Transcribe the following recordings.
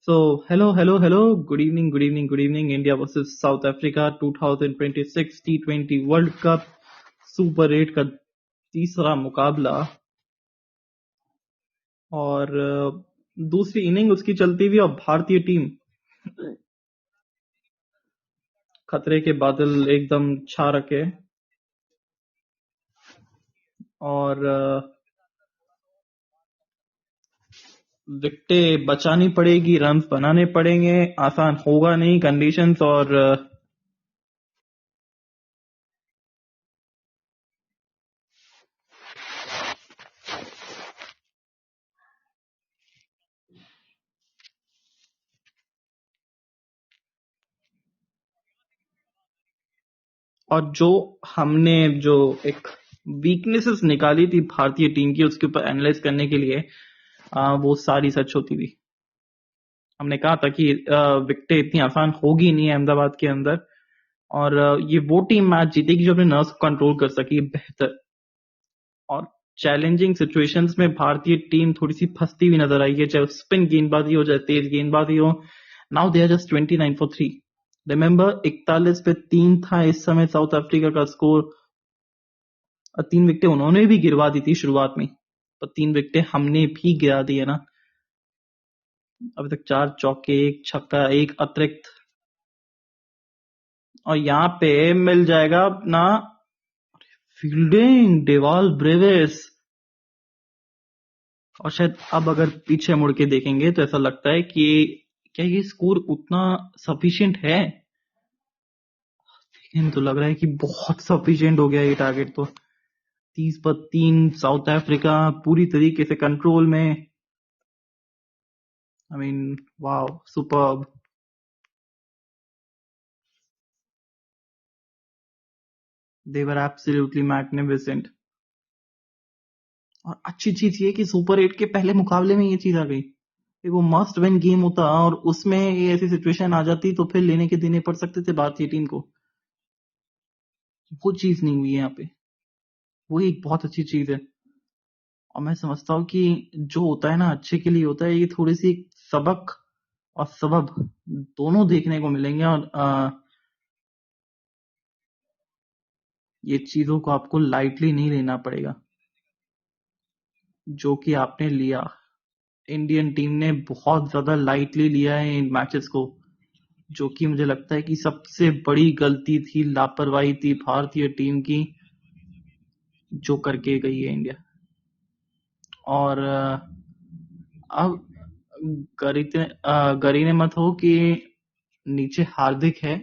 Hello. Good evening. India versus South Africa 2026 T20 World Cup super 8 का तीसरा मुकाबला और दूसरी इनिंग उसकी चलती हुई और भारतीय टीम खतरे के बादल एकदम छा रखे और विकेटें बचानी पड़ेगी, रन बनाने पड़ेंगे, आसान होगा नहीं कंडीशंस और जो एक वीकनेसेस निकाली थी भारतीय टीम की उसके ऊपर एनालाइज करने के लिए वो सारी सच होती थी। हमने कहा था कि विकेटें इतनी आसान होगी नहीं अहमदाबाद के अंदर और ये वो टीम मैच जीतेगी जो अपने नर्व्स को कंट्रोल कर सकी बेहतर। और चैलेंजिंग सिचुएशंस में भारतीय टीम थोड़ी सी फंसती हुई नजर आई है, चाहे स्पिन गेंदबाजी हो चाहे तेज गेंदबाजी हो। Now they are just 29 for 3। Remember 41 पे 3 था इस समय साउथ अफ्रीका का स्कोर। 3 विकेटें उन्होंने भी गिरवा दी थी शुरुआत में, पर 3 विकेटें हमने भी गिरा दी है ना। अभी तक 4 चौके, 1 छक्का, 1 अतिरिक्त और यहाँ पे मिल जाएगा अपना फील्डिंग डेवाल ब्रेविस। और शायद अब अगर पीछे मुड़ के देखेंगे तो ऐसा लगता है कि क्या ये स्कोर उतना सफिशिएंट है। लेकिन तो लग रहा है कि बहुत सफिशिएंट हो गया ये टारगेट। तो 30 पर 3 साउथ अफ्रीका पूरी तरीके से कंट्रोल में। I mean wow, superb. They were absolutely magnificent. और अच्छी चीज ये कि सुपर 8 के पहले मुकाबले में ये चीज आ गई। वो मस्ट विन गेम होता और उसमें ये ऐसी सिचुएशन आ जाती तो फिर लेने के देने पड़ सकते थे भारतीय टीम को। वो चीज नहीं हुई है यहाँ पे, वो एक बहुत अच्छी चीज है। और मैं समझता हूँ कि जो होता है ना अच्छे के लिए होता है। ये थोड़ी सी सबक और सबब दोनों देखने को मिलेंगे और ये चीजों को आपको लाइटली नहीं लेना पड़ेगा जो कि आपने लिया। इंडियन टीम ने बहुत ज्यादा लाइटली लिया है इन मैचेस को, जो कि मुझे लगता है कि सबसे बड़ी गलती थी, लापरवाही थी भारतीय टीम की जो करके गई है इंडिया। और अब गरीने मत हो कि नीचे हार्दिक है,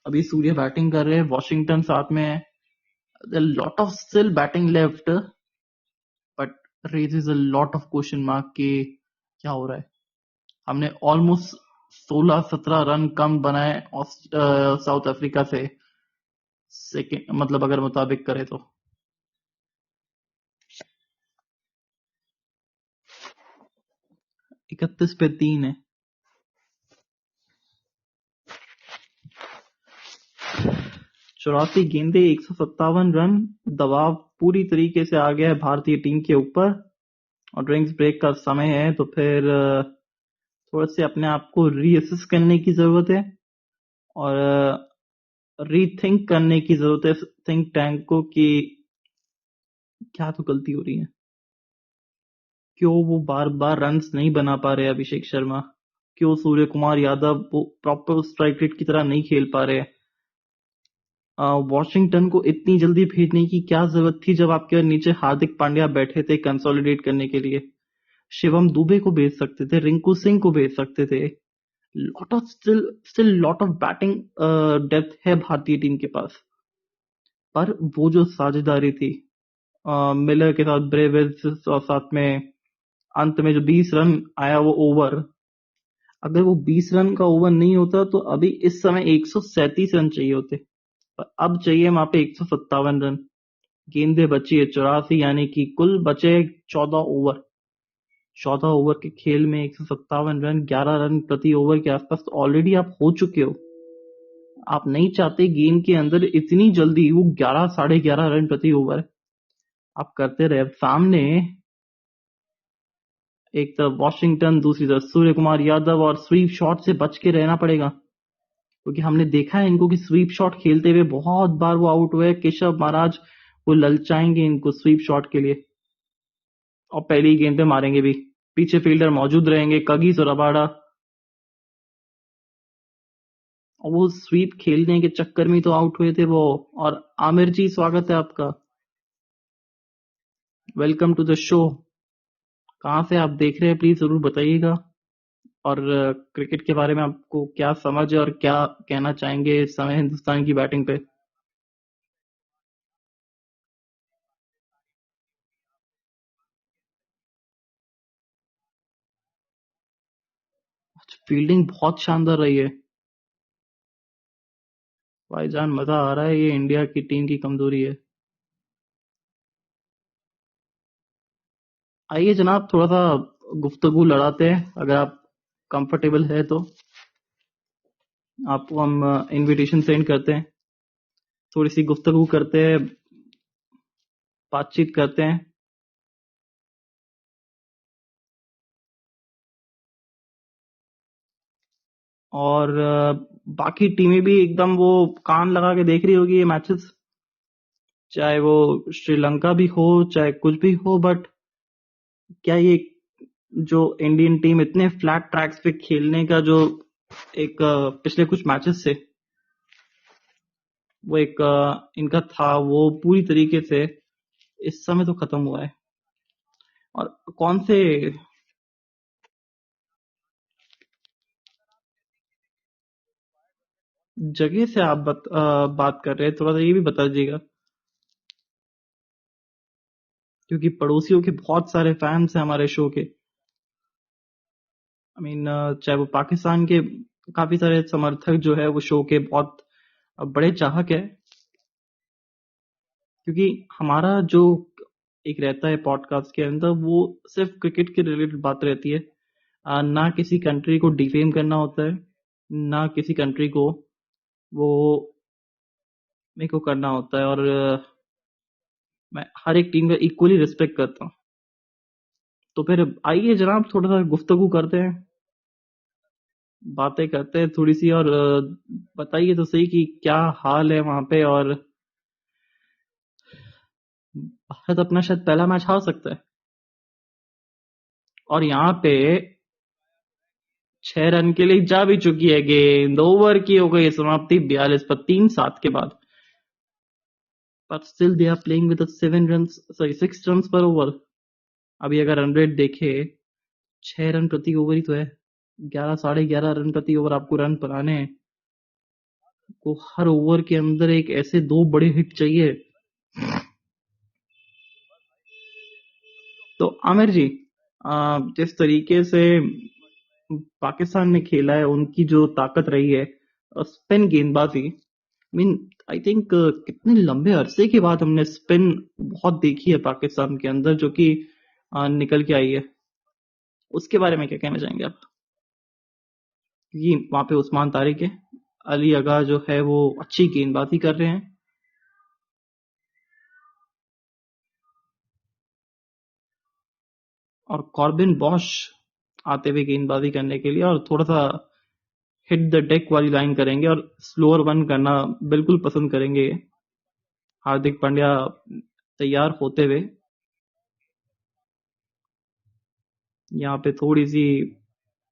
अभी सूर्य बैटिंग कर रहे हैं, वॉशिंगटन साथ में है। Lot of still batting left but raises a lot of question mark कि क्या हो रहा है। हमने ऑलमोस्ट 16-17 रन कम बनाए साउथ अफ्रीका से, सेकेंड मतलब अगर मुताबिक करें तो। 31 पे 3 है। चौरासी गेंदे, 157 रन। दबाव पूरी तरीके से आ गया है भारतीय टीम के ऊपर और ड्रिंक्स ब्रेक का समय है तो फिर थोड़ा से अपने आप को रीअसेस करने की जरूरत है और रीथिंक करने की जरूरत है थिंक टैंक को कि क्या तो गलती हो रही है, क्यों वो बार बार रन्स नहीं बना पा रहे अभिषेक शर्मा, क्यों सूर्य कुमार यादव वो प्रॉपर स्ट्राइक रेट की तरह नहीं खेल पा रहे। वॉशिंगटन को इतनी जल्दी भेजने की क्या जरूरत थी जब आपके नीचे हार्दिक पांड्या बैठे थे कंसोलिडेट करने के लिए। शिवम दुबे को भेज सकते थे, रिंकू सिंह को भेज सकते थे। Lot of still lot of batting depth है भारतीय टीम के पास। पर वो जो साझेदारी थी मिलर के साथ, ब्रेविस और साथ में अंत में जो 20 रन आया वो ओवर, अगर वो 20 रन का ओवर नहीं होता तो अभी इस समय 137 रन चाहिए होते, पर अब चाहिए वहां पे 157 रन। गेंदे बची है 84, यानी कि कुल बचे 14 ओवर। 14 ओवर के खेल में 157 रन, 11 रन प्रति ओवर के आसपास तो ऑलरेडी आप हो चुके हो। आप नहीं चाहते गेम के अंदर इतनी जल्दी वो 11 साढ़े 11 रन प्रति ओवर आप करते रहे। सामने एक तरफ वॉशिंगटन, दूसरी तरफ सूर्य कुमार यादव, और स्वीप शॉट से बच के रहना पड़ेगा क्योंकि हमने देखा है इनको कि स्वीप शॉट खेलते हुए बहुत बार वो आउट हुए। केशव महाराज वो ललचाएंगे इनको स्वीप शॉट के लिए और पहली ही गेंद पे मारेंगे भी। पीछे फील्डर मौजूद रहेंगे, कगिस और रबाडा, और वो स्वीप खेलने के चक्कर में तो आउट हुए थे वो। और आमिर जी, स्वागत है आपका, वेलकम टू द शो। कहाँ से आप देख रहे हैं प्लीज जरूर बताइएगा, और क्रिकेट के बारे में आपको क्या समझ है और क्या कहना चाहेंगे इस समय हिंदुस्तान की बैटिंग पे। फील्डिंग बहुत शानदार रही है भाईजान, मजा आ रहा है। ये इंडिया की टीम की कमजोरी है। आइए जनाब, थोड़ा सा गुफ्तगू लड़ाते हैं, अगर आप कंफर्टेबल है तो आपको हम इनविटेशन सेंड करते हैं, थोड़ी सी गुफ्तगू करते हैं, बातचीत करते हैं। और बाकी टीमें भी एकदम वो कान लगा के देख रही होगी ये मैचेस, चाहे वो श्रीलंका भी हो चाहे कुछ भी हो। बट क्या ये जो इंडियन टीम इतने फ्लैट ट्रैक्स पे खेलने का जो एक पिछले कुछ मैचेस से वो एक इनका था, वो पूरी तरीके से इस समय तो खत्म हुआ है। और कौन से जगह से आप बात कर रहे हैं, थोड़ा सा ये भी बता दीजिएगा, क्योंकि पड़ोसियों के बहुत सारे फैंस हैं हमारे शो के। आई मीन चाहे वो पाकिस्तान के काफी सारे समर्थक जो है वो शो के बहुत बड़े चाहक है, क्योंकि हमारा जो एक रहता है पॉडकास्ट के अंदर वो सिर्फ क्रिकेट के रिलेटेड बात रहती है। ना किसी कंट्री को डिफेम करना होता है, ना किसी कंट्री को वो मेरे को करना होता है। और मैं हर एक टीम का इक्वली रिस्पेक्ट करता हूँ। तो फिर आइए जनाब, थोड़ा सा गुफ्तगू करते हैं, बातें करते हैं थोड़ी सी। और बताइए तो सही कि क्या हाल है वहां पे। और भारत अपना शायद पहला मैच हार सकता है, और यहाँ पे 6 रन के लिए जा भी चुकी है गेंद, ओवर की हो गई समाप्ति 42 पर 3-7 के बाद। But still they are playing with 7 run, sorry 6 run पर ओवर। अभी अगर रन रेट देखे, 6 रन प्रति ओवर ही तो है। 11 साढ़े 11 रन प्रति ओवर आपको रन बनाने हैं, को हर ओवर के अंदर एक ऐसे दो बड़े हिट चाहिए। तो आमिर जी, जिस तरीके से पाकिस्तान ने खेला है, उनकी जो ताकत रही है स्पिन गेंदबाजी, मीन आई थिंक कितने लंबे अरसे के बाद हमने स्पिन बहुत देखी है पाकिस्तान के अंदर, जो कि निकल के आई है। उसके बारे में क्या कहना चाहेंगे आप? क्योंकि वहां पे उस्मान तारिक है, अली अगा जो है वो अच्छी गेंदबाजी कर रहे हैं, और कॉर्बिन बॉश आते हुए गेंदबाजी करने के लिए, और थोड़ा सा हिट द डेक वाली लाइन करेंगे और स्लोअर वन करना बिल्कुल पसंद करेंगे। हार्दिक पांड्या तैयार होते हुए, यहाँ पे थोड़ी सी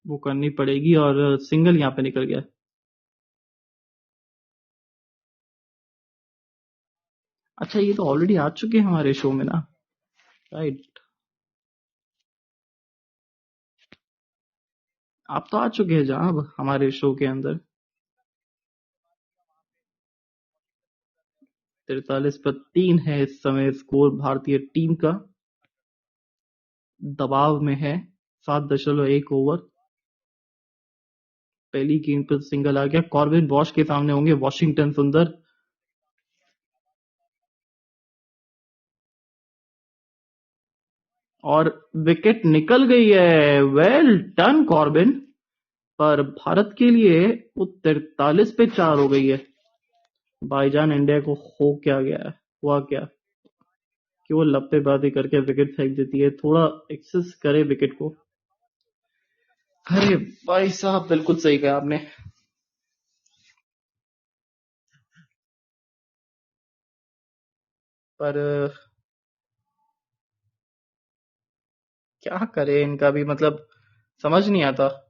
वो करनी पड़ेगी, और सिंगल यहाँ पे निकल गया। अच्छा, ये तो ऑलरेडी आ चुके हैं हमारे शो में ना, राइट? आप तो आ चुके हैं जनाब हमारे शो के अंदर। 43 पर 3 है इस समय स्कोर भारतीय टीम का, दबाव में है। 7.1 ओवर, पहली गेंद पर सिंगल आ गया। कॉर्बिन बॉश के सामने होंगे वॉशिंगटन सुंदर, और विकेट निकल गई है। वेल डन कॉर्बिन, पर भारत के लिए वो 43 पे 4 हो गई है। भाईजान, इंडिया को हो क्या गया है, हुआ क्या कि वो लप्पेबाजी करके विकेट फेंक देती है। थोड़ा एक्सेस करे विकेट को। अरे भाई साहब, बिल्कुल सही कहा आपने। पर क्या करे इनका भी, मतलब समझ नहीं आता।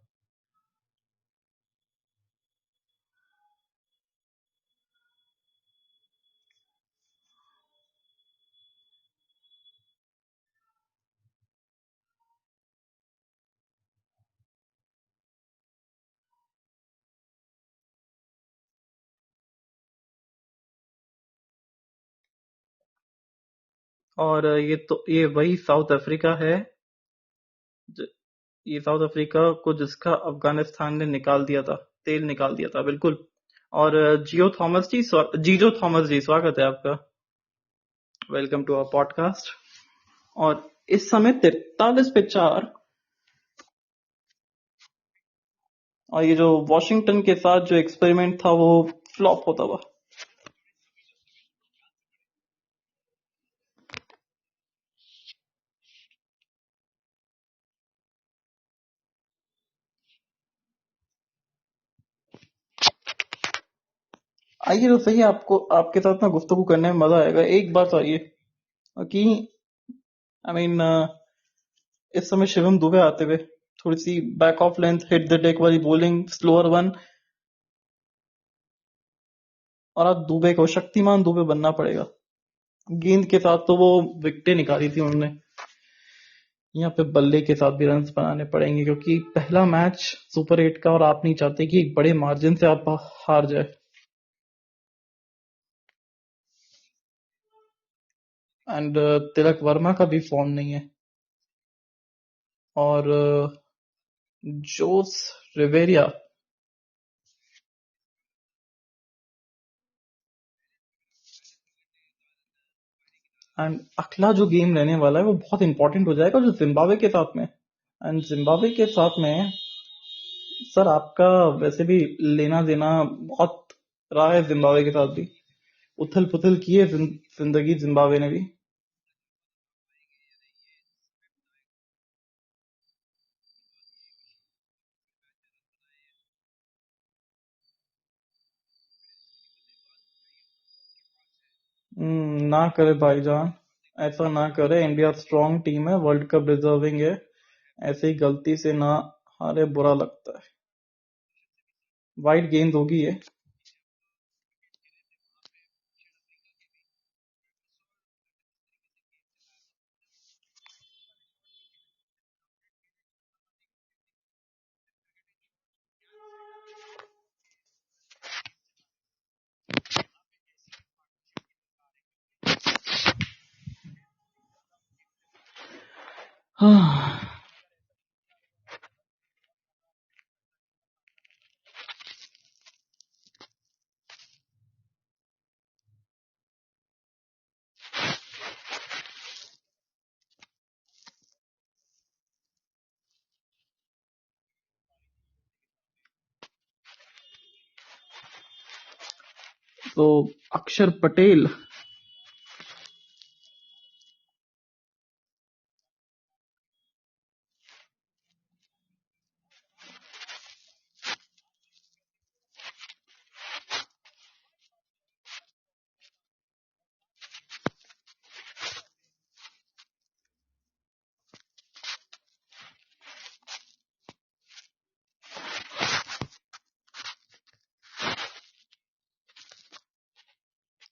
और ये वही साउथ अफ्रीका है। ज- ये साउथ अफ्रीका को जिसका अफगानिस्तान ने निकाल दिया था, तेल निकाल दिया था, बिल्कुल। और जीजो थॉमस जी, स्वागत है आपका। Welcome to our podcast. और इस समय 43 पे 4। और ये जो वॉशिंगटन के साथ जो एक्सपेरिमेंट था वो फ्लॉप होता हुआ। आइए तो सही है, आपको आपके साथ ना गुफ्तगू करने में मजा आएगा। एक बात आइए कि आई मीन इस समय शिवम दुबे आते हुए थोड़ी सी back of length hit the deck वाली बॉलिंग, स्लोअर वन। और अब दुबे को शक्तिमान दुबे बनना पड़ेगा। गेंद के साथ तो वो विकेटें निकाली थी उन्होंने, यहाँ पे बल्ले के साथ भी रन बनाने पड़ेंगे, क्योंकि पहला मैच सुपर 8 का और आप नहीं चाहते कि एक बड़े मार्जिन से आप हार जाए। एंड तिलक वर्मा का भी फॉर्म नहीं है। और जोस रिवेरिया एंड अगला जो गेम रहने वाला है वो बहुत इंपॉर्टेंट हो जाएगा, जो जिम्बाब्वे के साथ में। एंड जिम्बाब्वे के साथ में सर आपका वैसे भी लेना देना बहुत रहा है जिम्बाब्वे के साथ भी। उथल पुथल की है जिंदगी जिम्बाब्वे ने भी। ना करे भाईजान, ऐसा ना करे। इंडिया स्ट्रांग टीम है, वर्ल्ड कप डिजर्विंग है। ऐसे ही गलती से ना हारे, बुरा लगता है। वाइड गेंद होगी ये। हाँ। तो अक्षर पटेल।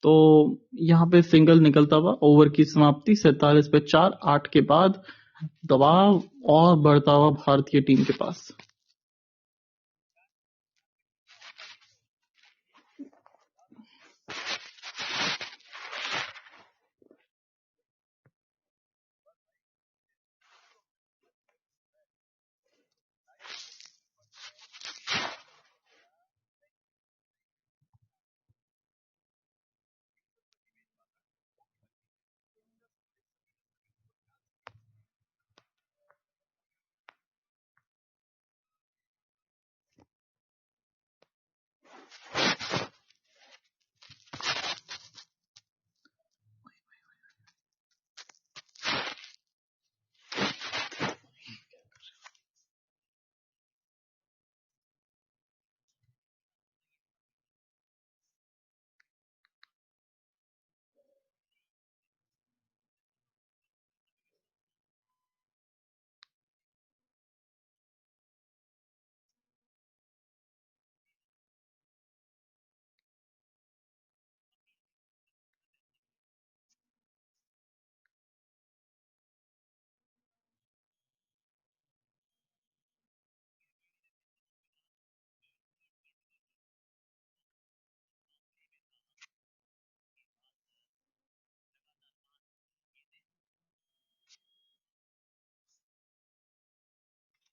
तो यहाँ पे सिंगल निकलता हुआ ओवर की समाप्ति 47 पे 4। 8 के बाद दबाव और बढ़ता हुआ भारतीय टीम के पास।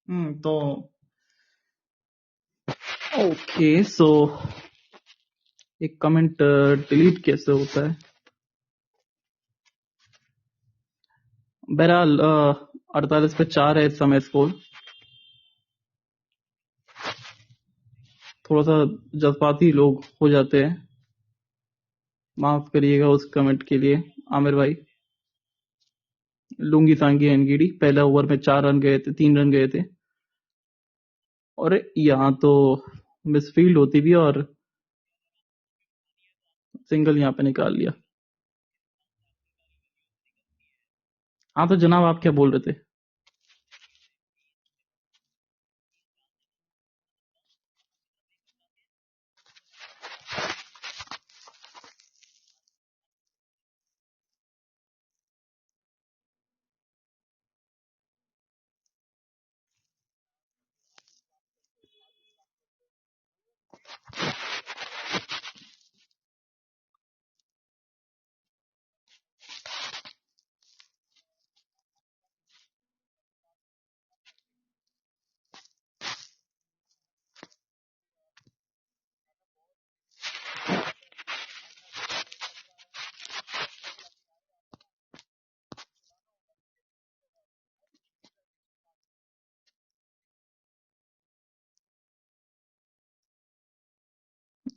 तो ओके, सो एक कमेंट डिलीट कैसे होता है? बहरहाल 48 पे 4 है इस समय स्कोर। थोड़ा सा जज्बाती लोग हो जाते हैं, माफ करिएगा उस कमेंट के लिए आमिर भाई। लुंगी सांगी एनगीडी, पहले ओवर में 4 रन गए थे, 3 रन गए थे, और यहाँ तो मिसफील्ड होती भी और सिंगल यहाँ पे निकाल लिया। हाँ तो जनाब आप क्या बोल रहे थे?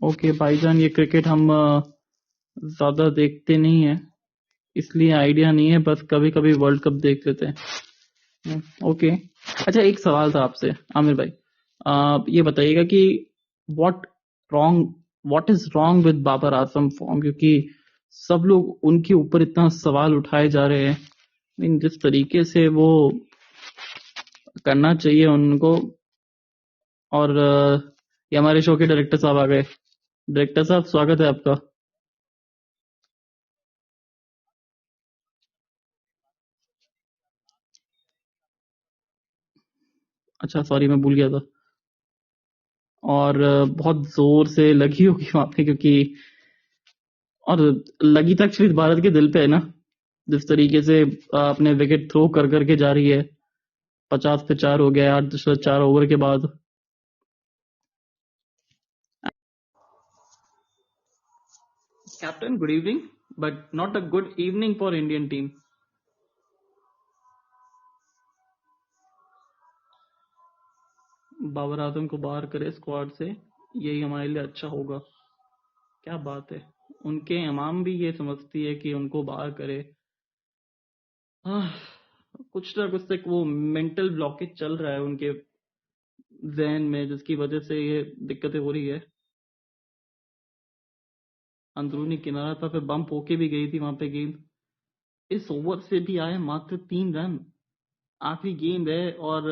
ओके भाईजान, ये क्रिकेट हम ज्यादा देखते नहीं है, इसलिए आइडिया नहीं है, बस कभी कभी वर्ल्ड कप देख लेते हैं। ओके। अच्छा, एक सवाल था आपसे आमिर भाई, आप ये बताइएगा कि what wrong what is wrong with Babar Azam form, क्योंकि सब लोग उनके ऊपर इतना सवाल उठाए जा रहे हैं। जिस तरीके से वो करना चाहिए उनको, और ये हमारे शो के डायरेक्टर साहब आ गए। डायरेक्टर साहब, स्वागत है आपका। अच्छा, सॉरी मैं भूल गया था। और बहुत जोर से लगी होगी वहां पे, क्योंकि और लगी तो एक्चुअली भारत के दिल पे है ना, जिस तरीके से अपने विकेट थ्रो कर करके जा रही है। 50 पे 4 हो गया 8.4 ओवर के बाद। Captain, good evening, but not a good evening for Indian team. Babar Azam को बाहर करे स्क्वाड से, यही हमारे लिए अच्छा होगा। क्या बात है, उनके इमाम भी ये समझती है कि उनको बाहर करे। आह, कुछ ना कुछ तक वो मेंटल ब्लॉकेज चल रहा है उनके जहन में, जिसकी वजह से ये दिक्कतें हो रही है। अंदरूनी किनारा था, फिर बम्प होके भी गई थी वहां पे गेंद। इस ओवर से भी आए मात्र 3 रन। आखिरी गेंद है और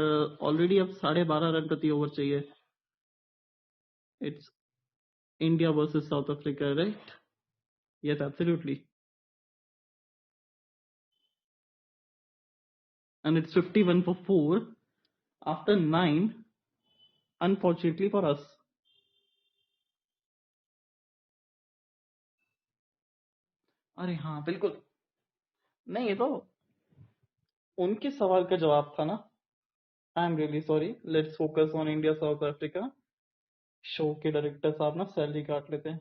ऑलरेडी अब 12.5 रन प्रति ओवर चाहिए। It's India versus south Africa, right? Yes, absolutely. And it's 51 for 4 after 9, unfortunately for us. अरे हाँ, बिल्कुल। नहीं, ये तो उनके सवाल का जवाब था ना। I am really sorry, let's focus on India south Africa. Show के डायरेक्टर साहब ना सैलरी काट लेते हैं,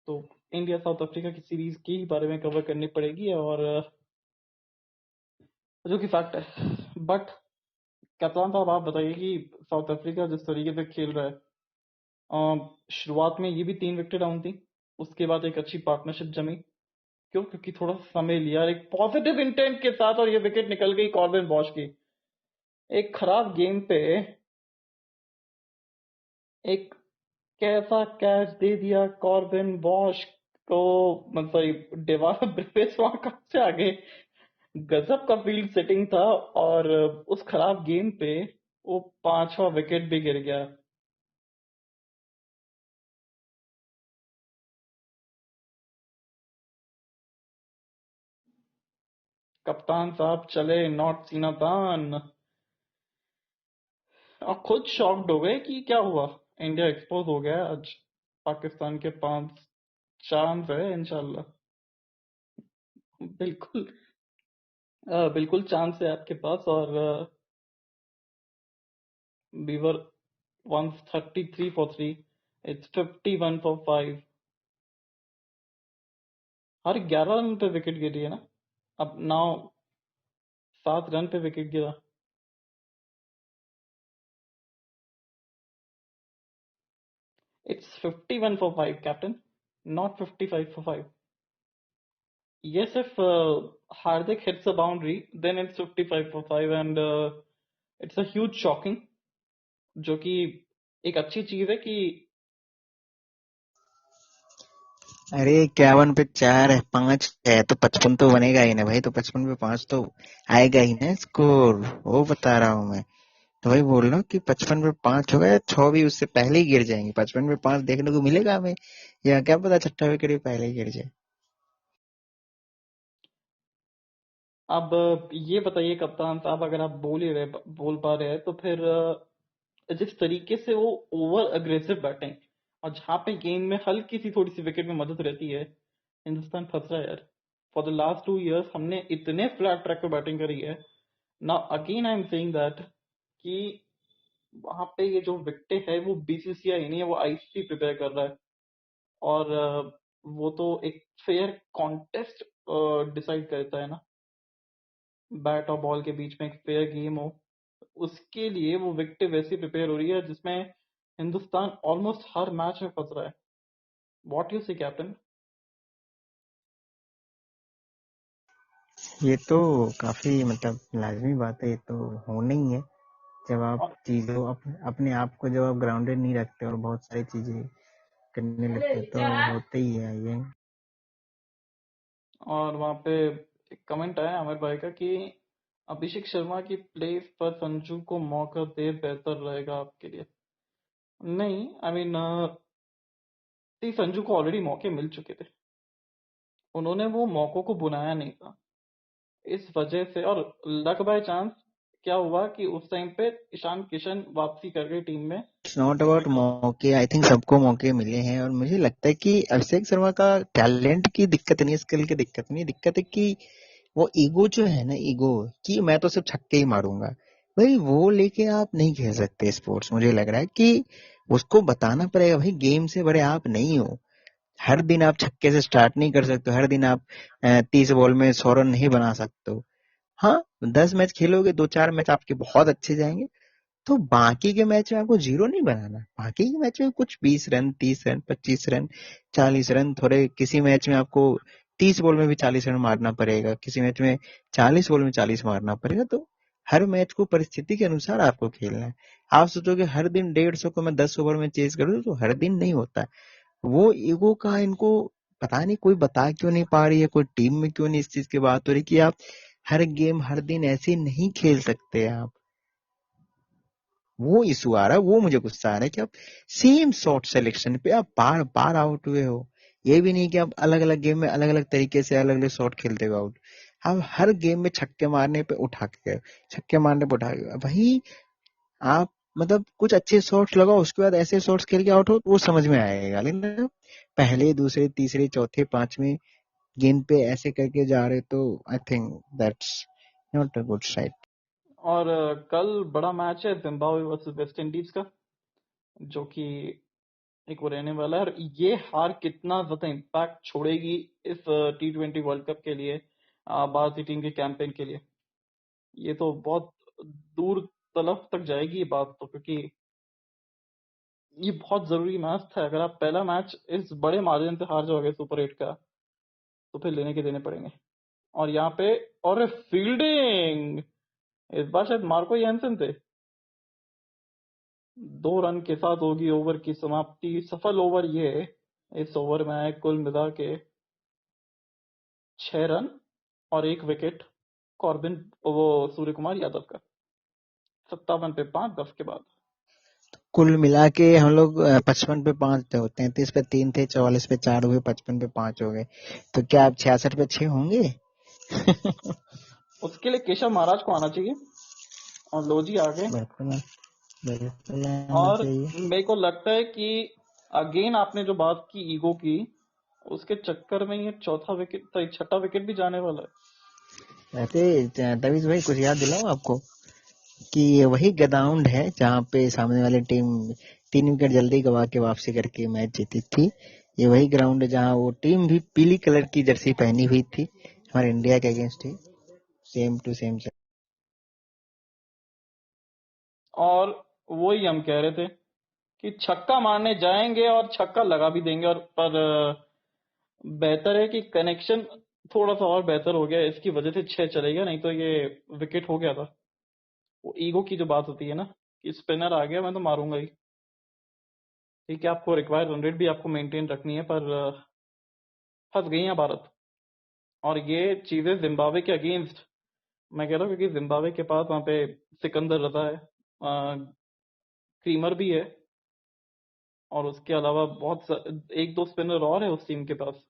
तो इंडिया साउथ अफ्रीका की सीरीज के ही बारे में कवर करनी पड़ेगी, और जो कि फैक्ट है। बट कप्तान साहब, आप बताइए कि साउथ अफ्रीका जिस तरीके से खेल रहा है, शुरुआत में ये भी 3 विकेट डाउन थी, उसके बाद एक अच्छी पार्टनरशिप जमी। क्यों? क्योंकि थोड़ा समय लिया एक पॉजिटिव इंटेंट के साथ, और ये विकेट निकल गई कॉर्बिन बॉश की। एक खराब गेम पे एक कैसा कैच दे दिया कॉर्बिन बॉश को, मतलब सॉरी, डेवाल ब्रिवेस वहां कहाँ से आ गए? गजब का फील्ड सेटिंग था, और उस खराब गेम पे वो 5वां विकेट भी गिर गया। कप्तान साहब चले नॉट सीना तान, और खुद शॉक्ड हो गए कि क्या हुआ। इंडिया एक्सपोज हो गया आज। पाकिस्तान के 5 चांस है इंशाल्लाह। बिल्कुल। बिल्कुल चांस है आपके पास, और We were once 33 for 3. It's 51 for 5. Her 11 run पे विकेट गिरी है ना. अब नाउ 7 रन पे विकेट गिरा. It's 51 for 5, captain, not 55 for 5. Yes, if Hardik hits a boundary, then it's 55 for 5, and it's a huge shocking, जो कि एक अच्छी चीज है कि अरे 51 पे 4 है, 5 है तो 55 तो बनेगा ही ना भाई, तो 55 पे 5 तो आएगा ही ना स्कोर, वो बता रहा हूँ मैं। तो वही बोल रहा हूँ कि 55 पे 5 होगा या 6 भी उससे पहले ही गिर जाएंगे। 55 पे 5 देखने को मिलेगा हमें, या क्या पता छठा विकेट भी पहले ही गिर जाए। अब ये बताइए कप्तान साहब, अगर आप बोल पा रहे हैं तो फिर जिस तरीके से वो ओवर अग्रेसिव बैटिंग और जहां पे गेम में हल्की सी थोड़ी सी विकेट में मदद रहती है, हिंदुस्तान फंस रहा है यार. फॉर द लास्ट 2 years हमने इतने फ्लैट ट्रैक पे बैटिंग करी है. Now again I am saying that कि वहां पे ये जो विकेट है वो बीसीसीआई नहीं है, वो आईसीसी प्रिपेयर कर रहा है. और वो तो एक फेयर कॉन्टेस्ट डिसाइड करता है ना, बैट और बॉल के बीच में एक फेयर गेम हो, उसके लिए वो विकेट वैसी प्रिपेयर हो रही है जिसमें हिंदुस्तान ऑलमोस्ट हर मैच में फंस रहा है. व्हाट यू से कैप्टन? ये तो काफी मतलब लाजमी बात है, ये तो होना ही है। जब आप और चीजों अपने आप को जब आप ग्राउंडेड नहीं रखते और बहुत सारी चीजें करने लगते तो होता ही है ये। वहां पे एक कमेंट आया अमर भाई का कि अभिषेक शर्मा की प्लेस पर संजू को मौका दे बेहतर रहेगा आपके लिए. नहीं, आई मीन संजू को ऑलरेडी मौके मिल चुके थे, उन्होंने वो मौकों को बुलाया नहीं था इस वजह से. और लक बाय चांस क्या हुआ कि उस टाइम पे ईशान किशन वापसी कर गई टीम में. इट्स नॉट अबाउट मौके, आई थिंक सबको मौके मिले हैं, और मुझे लगता है कि अभिषेक शर्मा का टैलेंट की दिक्कत नहीं, स्किल की दिक्कत नहीं, दिक्कत है कि वो ईगो जो है ना, ईगो कि मैं तो सिर्फ छक्के ही मारूंगा, भाई वो लेके आप नहीं खेल सकते स्पोर्ट्स। मुझे लग रहा है कि उसको बताना पड़ेगा भाई गेम से बड़े आप नहीं हो। हर दिन आप छक्के से स्टार्ट नहीं कर सकते, हर दिन आप 30 बॉल में 100 रन नहीं बना सकते हो। हाँ, 10 मैच खेलोगे, 2-4 मैच आपके बहुत अच्छे जाएंगे, तो बाकी के मैच में आपको जीरो नहीं बनाना। बाकी के मैच में कुछ 20 रन, 30 रन, 25 रन, 40 रन, थोड़े किसी मैच में आपको 30 बॉल में भी 40 रन मारना पड़ेगा, किसी मैच में 40 बॉल में 40 मारना पड़ेगा। तो हर मैच को परिस्थिति के अनुसार आपको खेलना है। आप सोचोगे हर दिन 150 को मैं 10 ओवर में चेज करूँ, तो हर दिन नहीं होता। वो ईगो का इनको पता नहीं, कोई बता क्यों नहीं पा रही है, कोई टीम में क्यों नहीं इस चीज की बात हो रही कि आप हर गेम हर दिन ऐसे नहीं खेल सकते आप। वो इशू आ रहा है, वो मुझे गुस्सा आ रहा है कि आप सेम शॉट सिलेक्शन पे आप बार बार आउट हुए हो। ये भी नहीं कि आप अलग अलग गेम में अलग अलग तरीके से अलग अलग शॉट खेलते हो आउट। आप हर गेम में छक्के मारने पे उठा के गए, छक्के मारने पे उठा के गए। वही आप मतलब कुछ अच्छे शॉट्स लगाओ, उसके बाद ऐसे शॉट्स खेल के आउट हो तो वो समझ में आएगा, लेकिन आप पहले दूसरे तीसरे चौथे पांचवें गेंद पे ऐसे करके जा रहे, तो I think that's not a good side. और कल बड़ा मैच है जिम्बाब्वे वर्सेस वेस्ट इंडीज का, जो कि एक वो रहने वाला है. और ये हार कितना ज्यादा इम्पैक्ट छोड़ेगी इस T20 वर्ल्ड कप के लिए, भारतीय टीम के कैंपेन के लिए, ये तो बहुत दूर तलफ तक जाएगी ये बात तो. क्योंकि ये बहुत जरूरी मैच था. अगर आप पहला मैच इस बड़े मार्जिन से हार जाओगे सुपर 8 का, तो फिर लेने के देने पड़ेंगे. और यहाँ पे और फील्डिंग इस बार शायद मार्को यानसन थे. 2 रन के साथ होगी ओवर की समाप्ति. सफल ओवर ये है. इस ओवर में आए कुल मिला के 6 रन और 1 विकेट कॉर्बिन, वो सूर्य कुमार यादव का. 57 पे 5 10 के बाद. कुल मिला के हम लोग 55 पे 5 थे, 33 पे 3 थे, 44 पे 4 हुए, 55 पे 5 हो गए। तो क्या आप 66 पे 6 होंगे? उसके लिए केशव महाराज को आना चाहिए, और लोजी आ गए. बिल्कुल, बिल्कुल आना और चाहिए। मेरे को लगता है कि अगेन आपने जो बात की ईगो की, उसके चक्कर में ये चौथा विकेट छठा विकेट भी जाने वाला है. वैसे तभी भाई कुछ याद दिलाऊं आपको, कि ये वही ग्राउंड है जहाँ पे सामने वाली टीम 3 विकेट जल्दी गवा के वापसी करके मैच जीती थी। ये वही ग्राउंड है जहाँ वो टीम भी पीली कलर की जर्सी पहनी हुई थी, हमारे इंडिया के अगेंस्ट ही, सेम टू सेम। और वही हम कह रहे थे कि छक्का मारने जाएंगे और छक्का लगा भी देंगे, और पर बेहतर है कि कनेक्शन थोड़ा सा और बेहतर हो गया, इसकी वजह से 6 चलेगा, नहीं तो ये विकेट हो गया था। वो ईगो की जो बात होती है ना, कि स्पिनर आ गया मैं तो मारूंगा ही। ठीक है, आपको रिक्वायर रन रेट भी आपको मेंटेन रखनी है, पर फंस गई है भारत। और ये चीजें जिम्बाब्वे के अगेंस्ट मैं कह रहा हूँ, क्योंकि जिम्बाब्वे के पास वहां पे सिकंदर रजा है, क्रीमर भी है, और उसके अलावा एक दो स्पिनर और है उस टीम के पास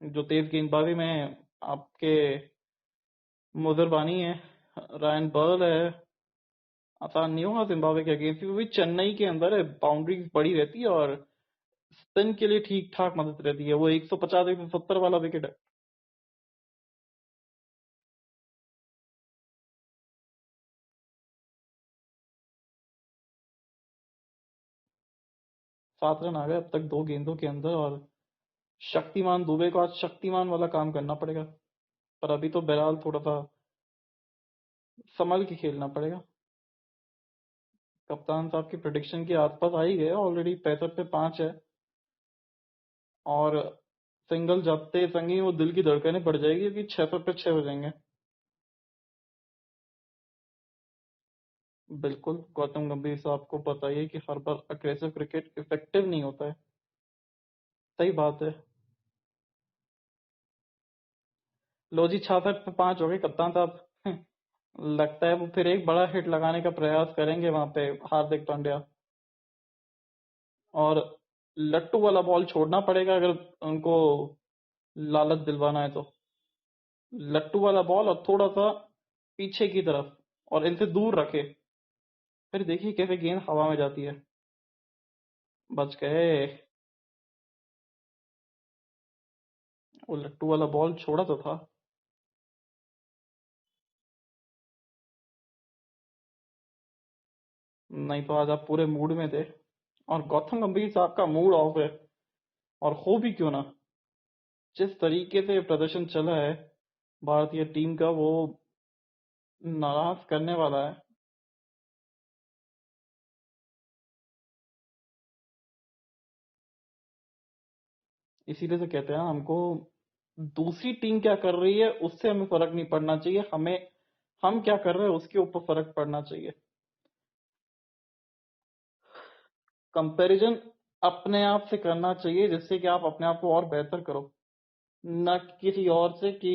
जो तेज गेंदबाजी में आपके मुजरबानी है, रायन बर्ल है। आसान नहीं होगा जिम्बाब्वे के अगेंस्ट, क्योंकि चेन्नई के अंदर है, बाउंड्रीज बड़ी रहती है और स्पिन के लिए ठीक ठाक मदद रहती है। वो 150 170 वाला विकेट है। 7 रन आ गए अब तक 2 गेंदों के अंदर, और शक्तिमान दुबे को आज शक्तिमान वाला काम करना पड़ेगा। पर अभी तो बहरहाल थोड़ा सा संभल के खेलना पड़ेगा। कप्तान साहब की प्रेडिक्शन के आसपास आ ही गया, ऑलरेडी 65 पे 5 है, और सिंगल जाते संगी वो दिल की धड़कनें बढ़ जाएगी कि 66 पे 6 हो जाएंगे। बिल्कुल, गौतम गंभीर साहब को बताइए कि हर बार अग्रेसिव क्रिकेट इफेक्टिव नहीं होता है। सही बात है। लो जी, 66 पे 5 हो गए कप्तान साहब। लगता है वो फिर एक बड़ा हिट लगाने का प्रयास करेंगे वहां पे हार्दिक पांड्या, और लट्टू वाला बॉल छोड़ना पड़ेगा अगर उनको लालच दिलवाना है तो। लट्टू वाला बॉल और थोड़ा सा पीछे की तरफ, और इनसे दूर रखे, फिर देखिए कैसे गेंद हवा में जाती है। बच गए। वो लट्टू वाला बॉल छोड़ा तो था। नहीं तो आज आप पूरे मूड में थे, और गौतम गंभीर साहब का मूड ऑफ है, और हो भी क्यों ना। जिस तरीके से प्रदर्शन चला है भारतीय टीम का, वो नाराज करने वाला है। इसीलिए तो कहते हैं हमको, दूसरी टीम क्या कर रही है उससे हमें फर्क नहीं पड़ना चाहिए, हमें हम क्या कर रहे हैं उसके ऊपर फर्क पड़ना चाहिए। कंपैरिजन अपने आप से करना चाहिए, जिससे कि आप अपने आप को और बेहतर करो, न कि किसी और से कि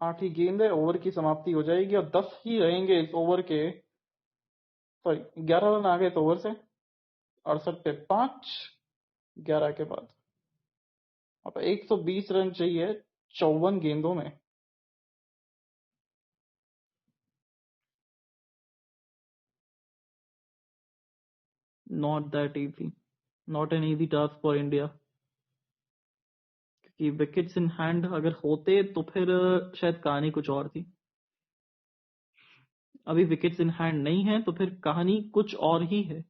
8 ही गेंद है, ओवर की समाप्ति हो जाएगी, और 10 ही रहेंगे इस ओवर के। सॉरी, 11 रन आ गए इस ओवर से, 68 पे 5, 11 के बाद अब 120 रन चाहिए 54 गेंदों में। Not that easy, not an easy task for India. कि विकेट्स इन हैंड अगर होते तो फिर शायद कहानी कुछ और थी। अभी विकेट्स इन हैंड नहीं है, तो फिर कहानी कुछ और ही है।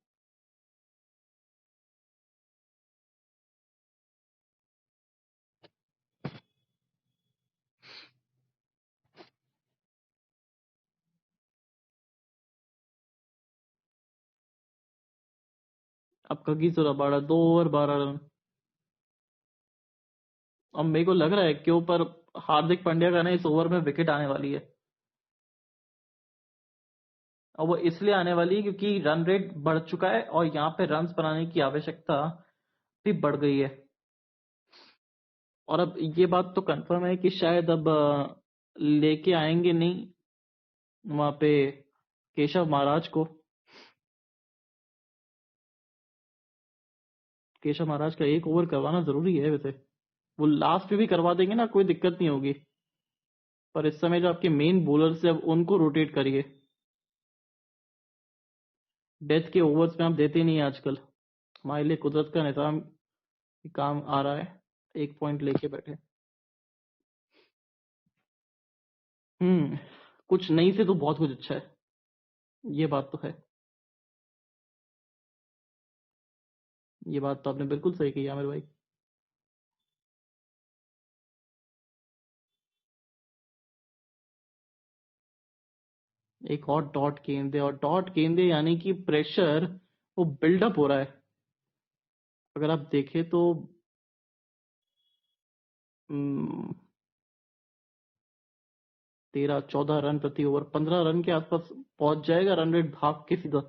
अब कगिसो रबाड़ा 2 ओवर 12 रन। अब मेरे को लग रहा है कि ऊपर हार्दिक पांड्या का ना इस ओवर में विकेट आने वाली है, और वो इसलिए आने वाली है क्योंकि रन रेट बढ़ चुका है, और यहाँ पे रन्स बनाने की आवश्यकता भी बढ़ गई है। और अब ये बात तो कंफर्म है कि शायद अब लेके आएंगे नहीं वहां पे केशव महाराज को। केशव महाराज का 1 ओवर करवाना जरूरी है वैसे। वो लास्ट में भी करवा देंगे ना, कोई दिक्कत नहीं होगी। पर इस समय जो आपके मेन बॉलर्स है, अब उनको रोटेट करिए। डेथ के ओवर्स में आप देते नहीं आजकल। हमारे लिए कुदरत का निजाम काम आ रहा है। 1 पॉइंट लेके बैठे। कुछ नहीं से तो बहुत कुछ अच्छा है, ये बात तो है। ये बात तो आपने बिल्कुल सही कही आमिर भाई। एक और डॉट गेंदे, और डॉट गेंदे यानी कि प्रेशर वो बिल्डअप हो रहा है। अगर आप देखें तो 13-14 रन प्रति ओवर, 15 रन के आसपास पहुंच जाएगा रन रेट भाग के सीधा।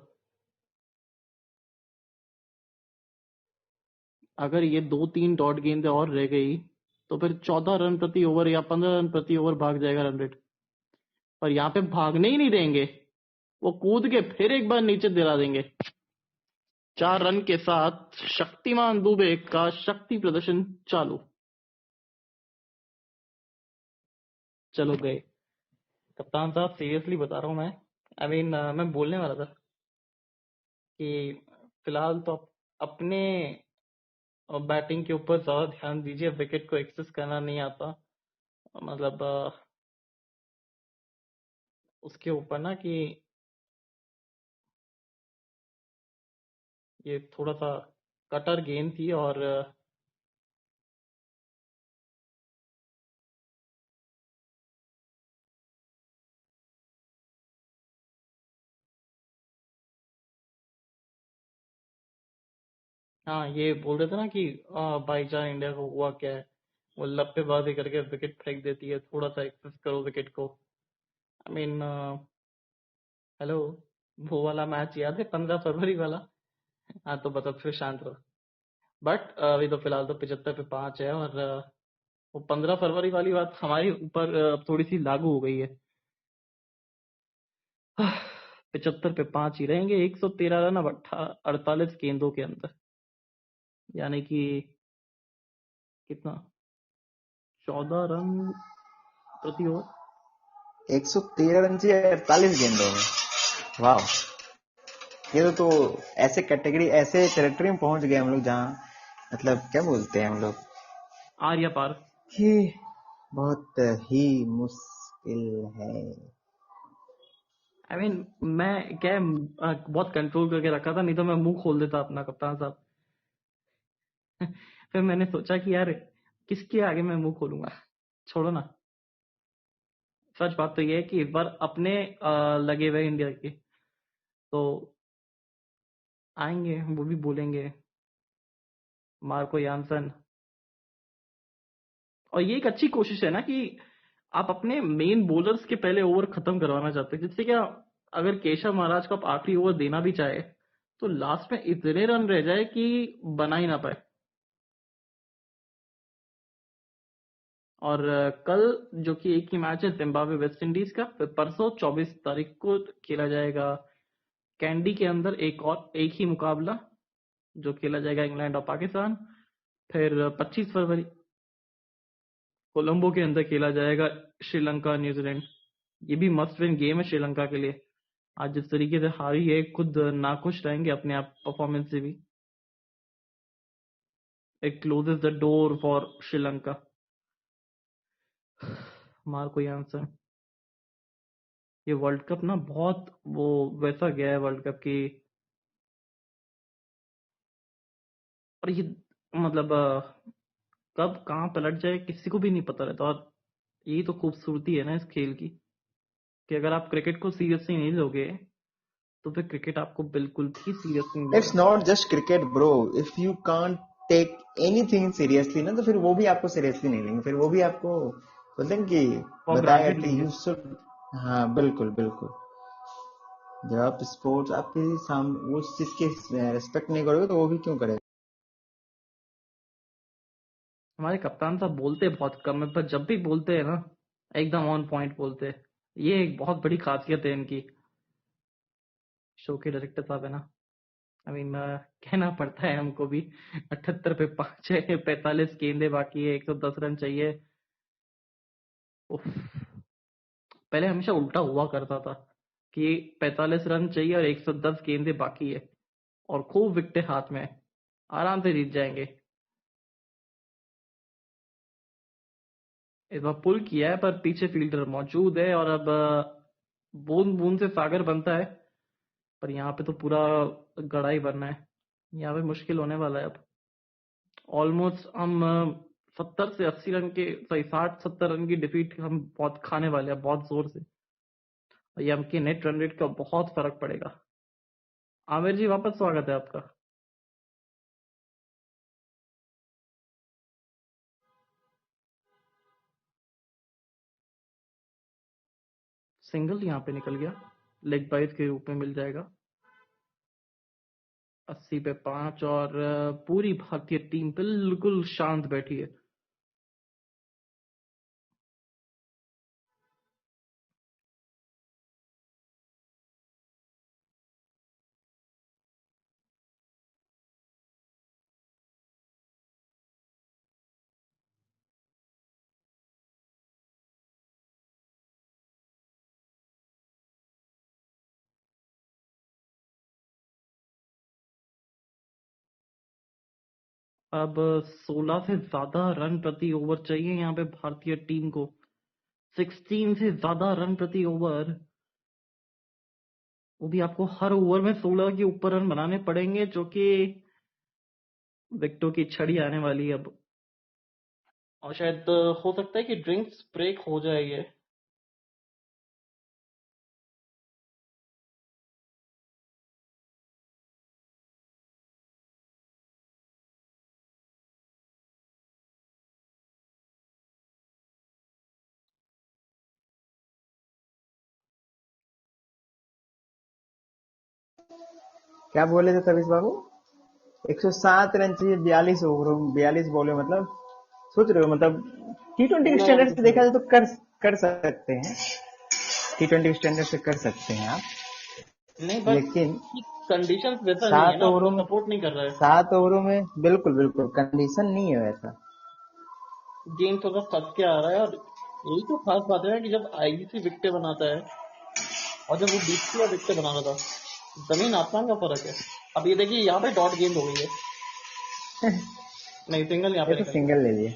अगर ये 2-3 डॉट गेंदे और रह गई तो फिर 14 रन प्रति ओवर या 15 रन प्रति ओवर भाग जाएगा रन रेट। पर यहाँ पे भागने ही नहीं देंगे, वो कूद के फिर एक बार नीचे दिला देंगे। 4 रन के साथ शक्तिमान दुबे का शक्ति प्रदर्शन चालू। चलो गए। कप्तान साहब सीरियसली बता रहा हूँ मैं, मैं बोलने वाला था कि फिलहाल तो अपने बैटिंग के ऊपर ज्यादा ध्यान दीजिए, विकेट को एक्सेस करना नहीं आता। मतलब उसके ऊपर ना कि ये थोड़ा सा कटर गेंद थी, और हाँ, ये बोल रहे थे ना कि बाईचांस इंडिया को हुआ क्या है, वो लप्पेबाजी करके विकेट फेंक देती है, थोड़ा सा एक्सेस करो विकेट को। आई मीन हेलो, वो वाला मैच याद है 15 फरवरी वाला? हाँ तो बता, फिर शांत रहो। बट अभी तो फिलहाल तो 75 पे 5 है, और वो 15 फरवरी वाली बात हमारे ऊपर अब थोड़ी सी लागू हो गई है। 75 पे 5 ही रहेंगे, 113 रन अब 48 गेंदों के अंदर, यानी कि कितना, 14 रन प्रति ओवर। 113 रन से 48 गेंदों में। वाह, ये तो ऐसे कैटेगरी, ऐसे टेरिटरी में पहुंच गए हम लोग जहाँ, मतलब क्या बोलते हैं हम लोग, आर या पार। कि बहुत ही मुश्किल है। मैं क्या है, बहुत कंट्रोल करके रखा था, नहीं तो मैं मुंह खोल देता अपना कप्तान साहब। फिर मैंने सोचा कि यार किसके आगे मैं मुंह खोलूंगा, छोड़ो ना। सच बात तो ये है कि इस बार अपने लगे हुए इंडिया के, तो आएंगे वो भी बोलेंगे मार्को यानसन। और ये एक अच्छी कोशिश है ना कि आप अपने मेन बॉलर्स के पहले ओवर खत्म करवाना चाहते हैं, जिससे क्या, अगर केशव महाराज को आप आखिरी ओवर देना भी चाहे तो लास्ट में इतने रन रह जाए कि बना ही ना पाए। और कल जो कि एक ही मैच है जिम्बाब्वे वेस्ट इंडीज का, फिर परसों 24 तारीख को खेला जाएगा कैंडी के अंदर एक ही मुकाबला, जो खेला जाएगा इंग्लैंड और पाकिस्तान। फिर 25 फरवरी कोलंबो के अंदर खेला जाएगा श्रीलंका न्यूजीलैंड। ये भी मस्ट विन गेम है श्रीलंका के लिए। आज जिस तरीके से हारी है, खुद नाखुश रहेंगे अपने आप परफॉर्मेंस से भी। It closes the door for Sri Lanka. Marco Jansen, ये वर्ल्ड कप ना बहुत वो वैसा गया है वर्ल्ड कप की। और ये मतलब कब कहाँ पलट जाए किसी को भी नहीं पता रहता। और यही तो खूबसूरती है ना इस खेल की, कि अगर आप क्रिकेट को सीरियसली नहीं लोगे तो फिर क्रिकेट आपको बिल्कुल भी सीरियसली नहीं इट्स लेगा। Not just cricket bro, if you can't take anything seriously ना, तो फिर वो भी आपको सीरियसली नहीं लेंगे, फिर वो भी आपको बोलते हैं कि फॉर बताएगा ग्रांटेड कि लेंगे। You should. हाँ बिल्कुल बिल्कुल। जब आप स्पोर्ट्स आपके सामने उस चीज की रेस्पेक्ट नहीं करोगे तो वो भी क्यों करेगा। हमारे कप्तान साहब बोलते बहुत कम है, पर जब भी बोलते हैं ना एकदम ऑन पॉइंट बोलते हैं। ये एक बहुत बड़ी खासियत है इनकी, शो के डायरेक्टर साहब है ना। कहना पड़ता है हमको भी। 78 पे 5 है, 45 गेंदे बाकी है, 110 रन चाहिए। उफ। पहले हमेशा उल्टा हुआ करता था कि 45 रन चाहिए और 110 गेंदे बाकी है, और खूब विकेटें हाथ में है, आराम से जीत जाएंगे। इस बार पुल किया है पर पीछे फील्डर मौजूद है और अब बूंद बूंद से सागर बनता है। पर यहाँ पे तो पूरा गड़ा ही बनना है। यहाँ पे मुश्किल होने वाला है अब। ऑलमोस्ट हम 70 से 80 रन के, सॉरी 60-70 रन की डिफीट हम बहुत खाने वाले हैं, बहुत जोर से। और ये हमके नेट रन रेट का बहुत फर्क पड़ेगा। आमिर जी, वापस स्वागत है आपका। सिंगल यहाँ पे निकल गया, लेग बाइट के रूप में मिल जाएगा। 80 पे 5 और पूरी भारतीय टीम बिल्कुल शांत बैठी है। अब 16 से ज्यादा रन प्रति ओवर चाहिए यहाँ पे भारतीय टीम को। 16 से ज्यादा रन प्रति ओवर, वो भी आपको हर ओवर में 16 के ऊपर रन बनाने पड़ेंगे, जो कि विकेटों की छड़ी आने वाली है अब। और शायद हो सकता है कि ड्रिंक्स ब्रेक हो जाए ये। क्या बोले थे तबिश बाबू? 107 रन चाहिए 42 ओवरों, 42 बॉलों में, मतलब सोच रहे हो, मतलब T20 के 16 रन स्टैंडर्ड से प्रति देखा ओवर। जाए तो कर सकते हैं। T20 के स्टैंडर्ड से कर सकते हैं आप, नहीं, बट लेकिन कंडीशंस वैसा नहीं है सात ना, ओवरों आपको में सपोर्ट नहीं कर रहा है। 7 ओवरों में बिल्कुल बिल्कुल कंडीशन नहीं है वैसा। गेम थोड़ा फंस के आ रहा है। और यही तो खास बात है ना कि जब आईसीसी विकेटें बनाता है और जब वो बीसीसीआई विकेटें बना रहा था, जमीन आसमान का फर्क है। अब ये देखिए, यहाँ पे डॉट गेंद हो गई है। नहीं, सिंगल यहाँ ये पे तो निकल गया। सिंगल ले लिए।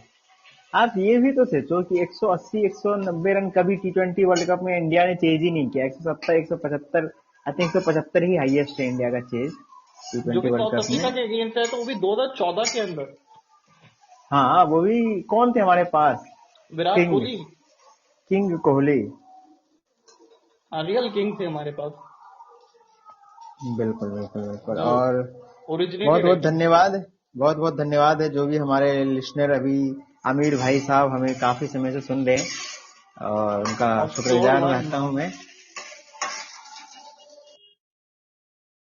आप ये भी तो सोचो कि 180 190 रन कभी T20 वर्ल्ड कप में इंडिया ने चेज ही नहीं किया। 170 175, आई थिंक 175 ही हाईएस्ट है इंडिया का चेज जो T20 कि वर्ल्ड साउथ कप में। अफ्रीका के अगेंस्ट है, तो वो भी 2014 के अंदर। हाँ, वो भी कौन थे हमारे पास? विराट किंग, कोहली। किंग कोहली। हाँ, रियल किंग थे हमारे पास, बिल्कुल बिल्कुल बिल्कुल। जो और बहुत ओरिजिनेटेड है बहुत किंग से। धन्यवाद, बहुत बहुत धन्यवाद है जो भी हमारे लिसनर अभी आमिर भाई साहब हमें काफी समय से सुन रहे हैं, और उनका ऑफशोर शुक्रगुजार वन रहता हूँ मैं।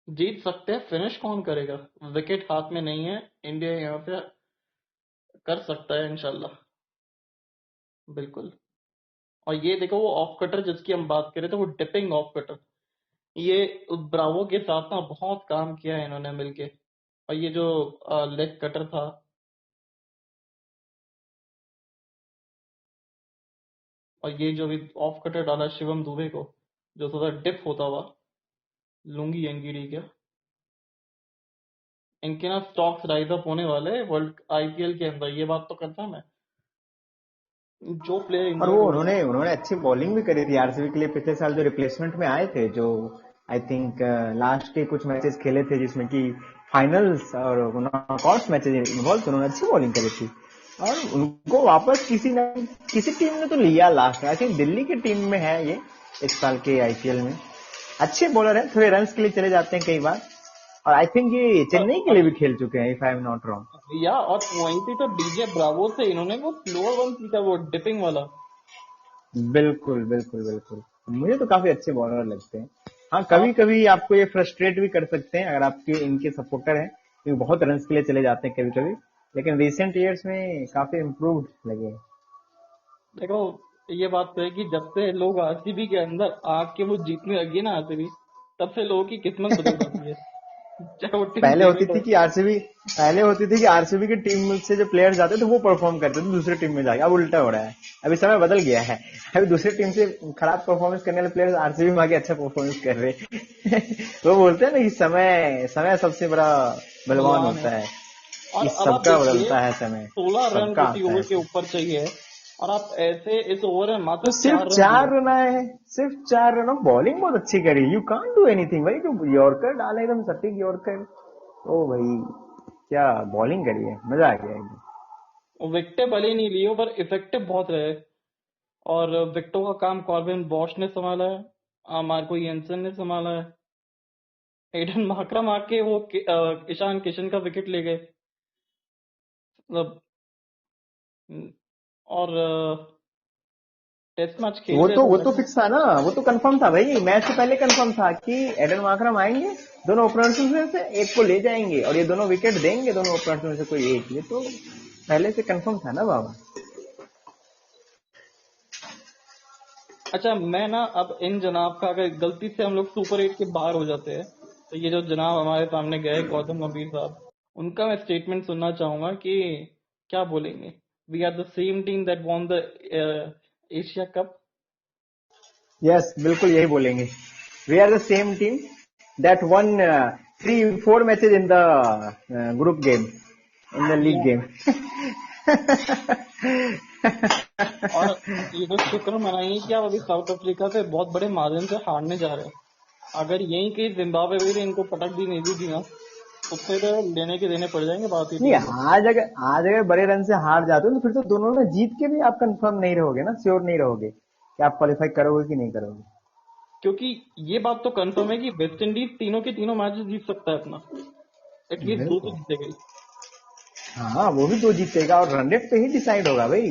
जीत सकते हैं, फिनिश कौन करेगा? विकेट हाथ में नहीं है, इंडिया यहाँ पे कर सकता है इंशाल्लाह। बिल्कुल। और ये देखो, वो ऑफ कटर जिसकी हम बात कर रहे थे, वो डिपिंग ऑफ कटर, ये ब्रावो के साथ ना बहुत काम किया है इन्होंने मिलके। और ये जो लेग कटर था, और ये जो भी ऑफ कटर डाला शिवम दुबे को, जो थोड़ा डिप होता हुआ, लुंगी अंगीडी क्या, इनके ना स्टॉक्स राइज अप होने वाले वर्ल्ड आईपीएल के अंदर, ये बात तो कंफर्म है। जो प्लेयर और इंजर्ड वो हुए हैं। उन्होंने उन्होंने अच्छी बॉलिंग भी करी थी आरसीबी के लिए पिछले साल, जो रिप्लेसमेंट में आए थे, जो आई थिंक लास्ट के कुछ मैचेस खेले थे जिसमें कि फाइनल्स और नॉकआउट मैचेस इन्वॉल्व थे, उन्होंने अच्छी बॉलिंग करी थी। और उनको वापस किसी टीम ने तो लिया लास्ट में, आई थिंक दिल्ली की टीम में है ये इस साल के आईपीएल में। अच्छे बॉलर हैं, थोड़े रन के लिए चले जाते हैं कई बार, और आई थिंक ये चेन्नई के लिए भी खेल चुके हैं if I am not wrong. या और वहीं पे तो डीजे ब्रावो से इन्होंने वो स्लोअर वन सीखा, वो डिपिंग वाला। बिल्कुल बिल्कुल बिल्कुल, मुझे तो काफी अच्छे बॉलर लगते हैं। हाँ, कभी आप कभी आपको ये फ्रस्ट्रेट भी कर सकते हैं अगर आपके इनके सपोर्टर हैं, क्योंकि बहुत रन के लिए चले जाते हैं कभी कभी, लेकिन रिसेंट ईयर्स में काफी इम्प्रूव्ड लगे हैं। देखो, ये बात तो है कि जब से लोग आरसीबी के अंदर आके वो जीतने लगी ना आरसीबी, तब से लोगों की किस्मत बदल जाती है। चाहे वो टीम पहले होती फेवरेट थी हो। कि आरसीबी पहले होती थी कि आरसीबी की टीम से जो प्लेयर्स जाते थे वो परफॉर्म करते थे दूसरी टीम में जाके। अब उल्टा हो रहा है, अभी समय बदल गया है। अभी दूसरी टीम से खराब परफॉर्मेंस करने वाले प्लेयर्स आरसीबी में आके अच्छा परफॉर्मेंस कर रहे हैं। वो बोलते हैं ना कि समय समय सबसे बड़ा बलवान बलवान है। होता है। और इस अब आप सबका देखिए, बदलता है समय, 16 रन सबका प्रति आता है ओवर के ऐसे। ऊपर चाहिए। और आप ऐसे इस ओवर में तो मात्र सिर्फ 4 रन दिए। 4 रन आए हैं, सिर्फ 4 रन। बॉलिंग बहुत अच्छी करी, यू कांट डू एनीथिंग भाई। जो यॉर्कर डाले एकदम सटीक यॉर्कर, ओ भाई क्या बॉलिंग करी है, मजा आ गया एकदम। विकेटें भले ही नहीं लिए पर इफेक्टिव बहुत रहे। और विकेटों का काम कॉर्बिन बॉश ने संभाला है, मार्को येंसन ने संभाला है। एडन मार्करम आके वो ईशान किशन का विकेट ले गए मतलब। और टेस्ट मैच खेल वो रहे तो थे वो तो लगे। फिक्स था ना, वो तो कंफर्म था भाई, मैच से पहले कंफर्म था कि एडन मार्करम आएंगे, दोनों ओपनर्स में से एक को ले जाएंगे और ये दोनों विकेट देंगे, दोनों ओपनर्स में से कोई एक। ये तो पहले से कंफर्म था ना बाबा। अच्छा मैं ना अब इन जनाब का, अगर गलती से हम लोग सुपर 8 के बाहर हो जाते हैं, तो ये जो जनाब हमारे सामने गए गौतम गंभीर साहब, उनका मैं स्टेटमेंट सुनना चाहूंगा कि क्या बोलेंगे। We are the same team that won the Asia cup. Yes, बिल्कुल यही बोलेंगे। We are the same team that won 3-4 matches in the group game, in the league game. और ये तो शुक्र मनाइए कि आप अभी साउथ अफ्रीका से बहुत बड़े मार्जिन से हारने जा रहे हैं। अगर यहीं कहीं जिम्बाब्वे भी इनको पटक दी नहीं दी थी ना, तो फिर लेने के देने पड़ जाएंगे भारतीय नहीं, टीम को। आज अगर बड़े रन से हार जाते हो तो फिर तो दोनों में जीत के भी आप कंफर्म नहीं रहोगे ना, श्योर नहीं रहोगे कि आप क्वालिफाई करोगे कि नहीं करोगे। क्योंकि ये बात तो कंफर्म है कि वेस्ट इंडीज तीनों के तीनों मैचेस जीत सकता है अपना। एटलीस्ट दो तो बिल्कुल। जीतेगा ही। हाँ, वो भी 2 जीतेगा और रन रेट पे ही डिसाइड होगा भाई,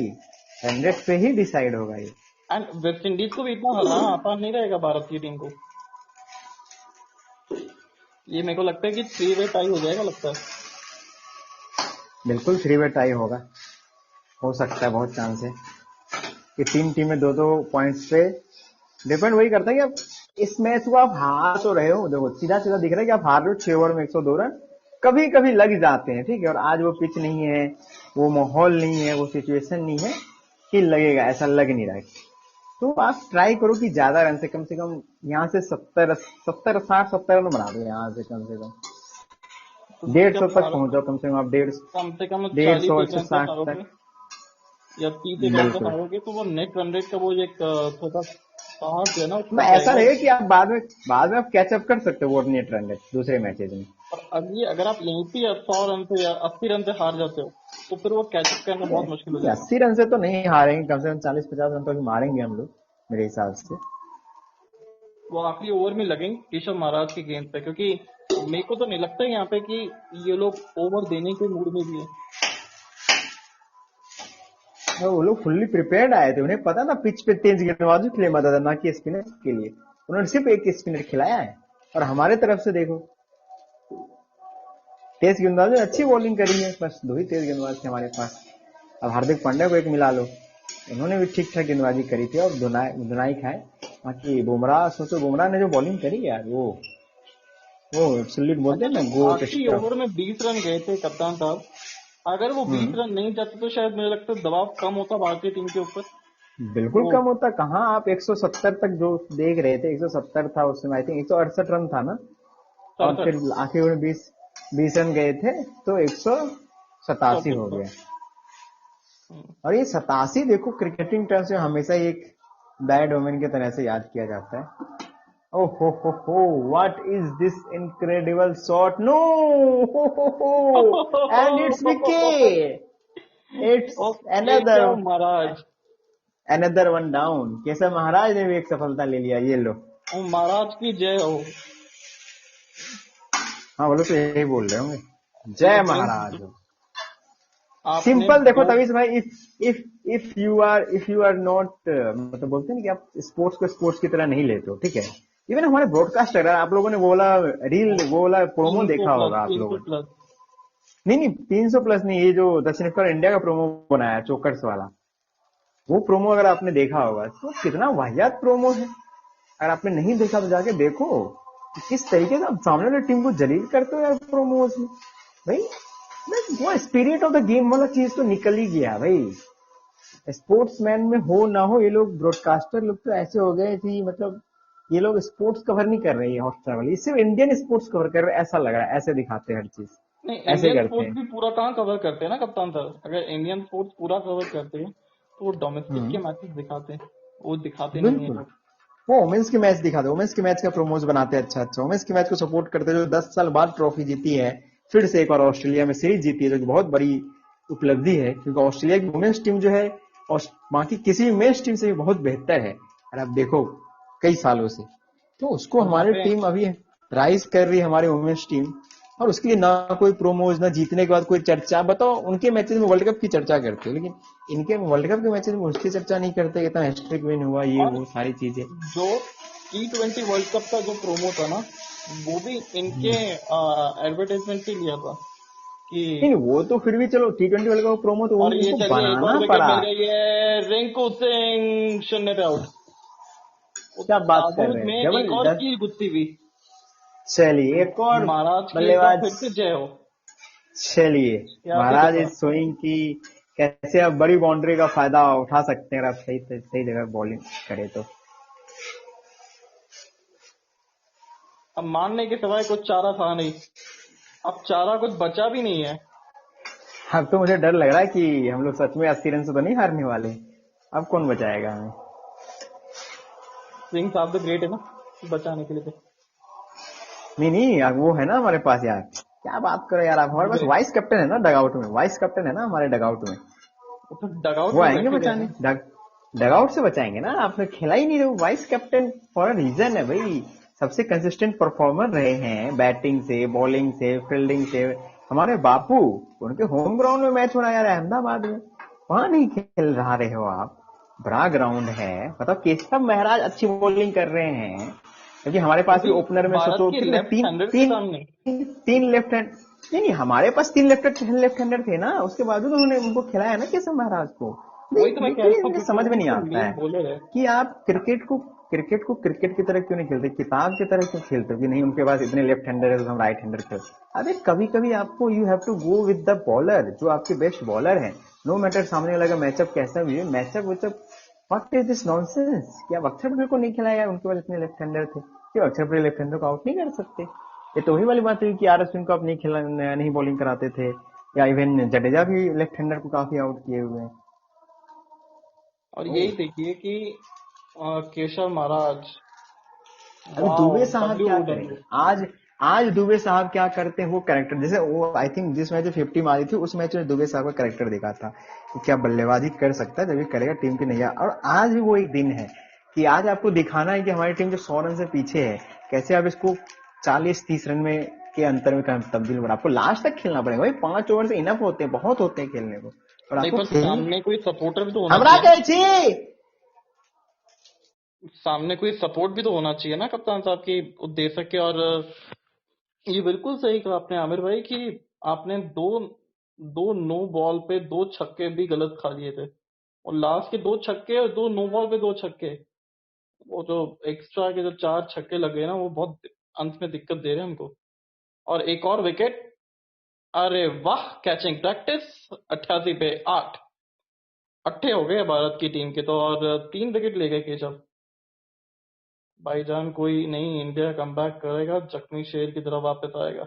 रन रेट पे ही डिसाइड होगा ये। एंड वेस्ट इंडीज को भी इतना हराना आसान नहीं रहेगा भारतीय टीम को। ये मेरे को लगता है कि 3 वे टाई हो जाएगा लगता है। बिल्कुल 3 वे टाई होगा, हो सकता है, बहुत चांस है कि 3 टीमें 2-2 पॉइंट्स पे। डिपेंड वही करता है कि आप इस मैच को आप हार तो रहे हो, देखो सीधा सीधा दिख रहा है कि आप हार रहे हो 6 ओवर में 102 रन। कभी कभी लग जाते हैं, ठीक है, और आज वो पिच नहीं है, वो माहौल नहीं है, वो सिचुएशन नहीं है कि लगेगा, ऐसा लग नहीं रहा है। तो आप ट्राई करो कि ज्यादा रन से कम यहाँ से 70 60 70 रन बना दो, यहाँ से कम तो 150 जब तक भारत पहुंच जाओ, कम से कम आप डेढ़ कम से कम डेढ़ सौ 40 एक सौ रन तक साठ हारोगे तक या 30 रन तक बिल्कुल। हारोगे, तो वो नेट रन रेट का वो जो एक छोटा पहाड़ जो है ना वो मैं टूट ऐसा जाएगा। रहेगा कि आप बाद में आप कैचअप कर सकते हो वो नेट रन रेट दूसरे मैचेज में। और अगर आप यहीं पे 100 रन से या 80 रन से हार जाते हो, तो फिर वो कैचअप करना बहुत मुश्किल हो जाएगा। 80 रन से तो नहीं हारेंगे, कम से कम 40-50 रन तो अभी मारेंगे हम लोग मेरे हिसाब से। वो आखिरी ओवर में लगेंगे केशव महाराज की गेंद पे, क्योंकि मेरे को तो नहीं लगता है यहाँ पे कि ये लोग ओवर देने के मूड में भी है। और वो लोग फुल्ली प्रिपेयर्ड आए थे, उन्हें पता था पिच पे तेज गेंदबाजी के लिए मदद है, ना कि स्पिनर के लिए। उन्होंने सिर्फ एक स्पिनर खिलाया है। और हमारे तरफ से देखो, तेज गेंदबाजों ने अच्छी बॉलिंग करी है, बस 2 ही तेज गेंदबाज थे हमारे पास। अब हार्दिक पांड्या को एक मिला लो, उन्होंने भी ठीक ठाक गेंदबाजी करी थी और धुनाई खाए। बाकी बुमराह, सोचो बुमराह ने जो बॉलिंग करी यार, वो एब्सोल्यूट बोलते अच्छा हैं ना, जब गोट आखिरी स्टफ। ओवर में 20 रन गए थे कप्तान साहब, अगर वो 20 रन नहीं जाते तो शायद मुझे लगता है दबाव कम होता भारतीय टीम के ऊपर। बिल्कुल वो कम होता, कहाँ आप 170 तक जो देख रहे थे, 170 था उस समय, आई थिंक 168 रन था ना। और फिर 67 आखिर में 20 रन गए थे, तो 187 हो 100। गया। और ये 87 देखो क्रिकेटिंग टर्म्स में हमेशा ही एक बैड ओमेन की तरह से याद किया जाता है। ओह हो, what is this incredible shot, no, हो, and it's wicket, it's oh another Keshav Maharaj, another one down. Keshav Maharaj ने भी एक सफलता ले लिया, ये लो। ओ महाराज की जय हो। हाँ, बोलो तो यही बोल रहे होंगे, ये तो जय भाई महाराज। आपने सिंपल देखो दो। तभी से भाई, if if you are not, मतलब बोलते हैं ना कि आप स्पोर्ट्स को स्पोर्ट्स की तरह नहीं लेते हो, ठीक है। इवन हमारे ब्रॉडकास्टर, आप लोगों ने वो वाला प्रोमो 300 देखा प्लस, होगा आप 300 लोगों ने। प्लस। नहीं नहीं, 300 प्लस नहीं, ये जो दक्षिण अफ्रीका और इंडिया का प्रोमो बनाया चोकर्स वाला, वो प्रोमो अगर आपने देखा होगा तो कितना वाहियात प्रोमो है। अगर आपने नहीं देखा तो जाके देखो कि किस तरीके से आप सामने वाली टीम को जलील करते हो यार प्रोमोस में भाई। वो स्पिरिट ऑफ द गेम वाला चीज तो निकल ही गया भाई। स्पोर्ट्समैन में हो ना हो, ये लोग ब्रॉडकास्टर लोग तो ऐसे हो गए कि मतलब ये लोग स्पोर्ट्स कवर नहीं कर रहे हैं, हॉटस्टार वाले, ये सिर्फ इंडियन स्पोर्ट्स कवर कर रहे हैं, ऐसा लग रहा है, ऐसे दिखाते हैं हर चीज, नहीं, ऐसे इंडियन करते स्पोर्ट्स हैं। भी पूरा कहाँ कवर करते हैं ना कप्तान सर। अगर इंडियन स्पोर्ट्स पूरा कवर करते हैं तो वो डोमेस्टिक के मैचेस दिखाते हैं, वो दिखाते नहीं है बिल्कुल। लोग। वो वुमेन्स के मैच दिखाते, वुमेन्स के मैच का प्रोमोज बनाते हैं, अच्छा अच्छा वुमेन्स के मैच को सपोर्ट करते हैं, जो 10 साल बाद ट्रॉफी जीती है, फिर से एक बार ऑस्ट्रेलिया में सीरीज जीती है, जो कि बहुत बड़ी उपलब्धि है, क्योंकि ऑस्ट्रेलिया की वुमेन्स टीम जो है और बाकी किसी भी मेंस टीम से भी बहुत बेहतर है, और आप देखो कई सालों से, तो उसको और यहाँ हमारी पे टीम अभी राइज कर रही है, हमारी वुमेन्स टीम, और उसके लिए ना कोई प्रोमोज, ना जीतने के बाद कोई चर्चा। बताओ, उनके मैचेस में वर्ल्ड कप की चर्चा करते हो, लेकिन इनके वर्ल्ड कप के मैचेस में उसकी चर्चा नहीं करते, इतना हैट्रिक विन हुआ, ये और वो सारी चीजें। जो T20 वर्ल्ड कप का जो प्रोमो था ना, वो भी इनके एडवर्टाइजमेंट से लिया था कि, नहीं वो तो फिर भी चलो, T20 वर्ल्ड कप प्रोमो तो और ये उनको चलिए एक और बनाना विकेट पड़ा। मिल गई है, रिंकू सिंह 0 पे आउट। क्या बात कर ताबूत रहे में हैं, एक और जबरदस्त। कील गुत्ती हुई। चलिए एक और महाराज की एक बार बल्लेबाज। फिर से जय हो। चलिए, क्या भी महाराज दफा। इज शोइंग की कैसे आप बड़ी बाउंड्री का फायदा उठा सकते हैं, अगर आप सही सही जगह बॉलिंग करे तो। अब मानने के सिवाय कुछ चारा था नहीं, अब चारा कुछ बचा भी नहीं है। अब तो मुझे डर लग रहा है कि हम लोग सच में 80 रन से तो नहीं हारने वाले, अब कौन बचाएगा हमें। सिंह साहब तो ग्रेट है ना बचाने के लिए तो। नहीं नहीं, अब वो है ना हमारे पास यार, क्या बात करो यार, आप हमारे पास दुबे, वाइस कैप्टन है ना डगआउट में, वाइस कैप्टन है ना हमारे डगआउट में, वो तो डगआउट वो में आएंगे बैठे गए बचाने, ना। डगआउट से बचाएंगे ना। आपने खेला ही नहीं, vice captain for a reason है भाई, सबसे कंसिस्टेंट परफॉर्मर रहे हैं, बैटिंग से, बॉलिंग से, फील्डिंग से। हमारे बापू, उनके होम ग्राउंड में मैच हो रहा है यार, अहमदाबाद में, वहां नहीं खेल रहा रहे हो आप, बड़ा ग्राउंड है। मतलब केशव महाराज अच्छी बॉलिंग कर रहे हैं, क्योंकि हमारे वो पास भी भी ओपनर में भारत सोचो के कितने, लेफ्ट तीन हैंडर के तीन सामने। तीन लेफ्ट हैंड, नहीं नहीं, हमारे पास तीन लेफ्ट हैंडर थे ना, उसके बावजूद उन्होंने उनको खिलाया ना केशव महाराज को। वही तो मैं कह रहा हूँ, मुझे क्योंकि समझ में वही नहीं तो आता मेन है बॉलर है। कि आप क्रिकेट को क्रिकेट की तरह क्यों नहीं खेलते, किताब की तरह क्यों खेलते हो कि नहीं उनके पास इतने लेफ्ट हैंडर है तो हम राइट हैंडर खेल। अबे कभी कभी आपको you have to go with the bowler, जो आपके बेस्ट बॉलर है, नो मैटर सामने वाला का मैचअप कैसा भी है, मैचअप वैचअप। व्हाट इज दिस नॉनसेंस, क्या अक्षर पटेल को नहीं खिलाया, उनके पास इतने लेफ्ट हैंडर थे, क्यों अक्षर पटेल लेफ्ट हैंडर को आउट नहीं कर सकते। ये तो वही वाली बात है कि आर अश्विन को आप नहीं खिला, नहीं बॉलिंग कराते थे, या इवन जडेजा भी लेफ्ट हैंडर को काफी आउट किए हुए हैं। और ओ, यही देखिए कि केशव महाराज, अभी दुबे वाओ, साहब क्या WOW। करेंगे आज, आज दुबे साहब क्या करते हैं, वो कैरेक्टर जैसे वो आई थिंक जिस मैच में 50 मारी थी, उस मैच में दुबे साहब का कैरेक्टर दिखा था कि क्या बल्लेबाजी कर सकता है जब ये करेगा टीम की नैया। और आज भी वो एक दिन है कि आज आपको दिखाना है कि हमारी टीम जो 100 रन से पीछे है, कैसे आप इसको 40-30 रन में के अंतर में तब्दील कर, आपको लास्ट तक खेलना पड़ेगा भाई, 5 ओवर से इनफ होते हैं, बहुत होते हैं खेलने को, और नहीं, आपको पर खेल। सामने कोई सपोर्टर भी तो होना हमरा चाहिए ना। कैची सामने कोई सपोर्ट भी तो होना चाहिए ना कप्तान साहब की, वो दे सके। और ये बिल्कुल सही कहा आपने आमिर भाई कि आपने दो दो नो बॉल पे दो छक्के भी गलत खा लिए थे, और लास्ट के दो छक्के और दो नो बॉल पे दो छक्के, वो जो एक्स्ट्रा के जो 4 छक्के लगे ना, वो बहुत अंत में दिक्कत दे रहे हैं हमको। और एक और विकेट, अरे वाह, कैचिंग प्रैक्टिस। 88 पे 8 अट्ठे हो गए भारत की टीम के तो, और 3 विकेट ले गए केशव। भाईजान कोई नहीं, इंडिया कमबैक करेगा, जख्मी शेर की तरह वापस आएगा।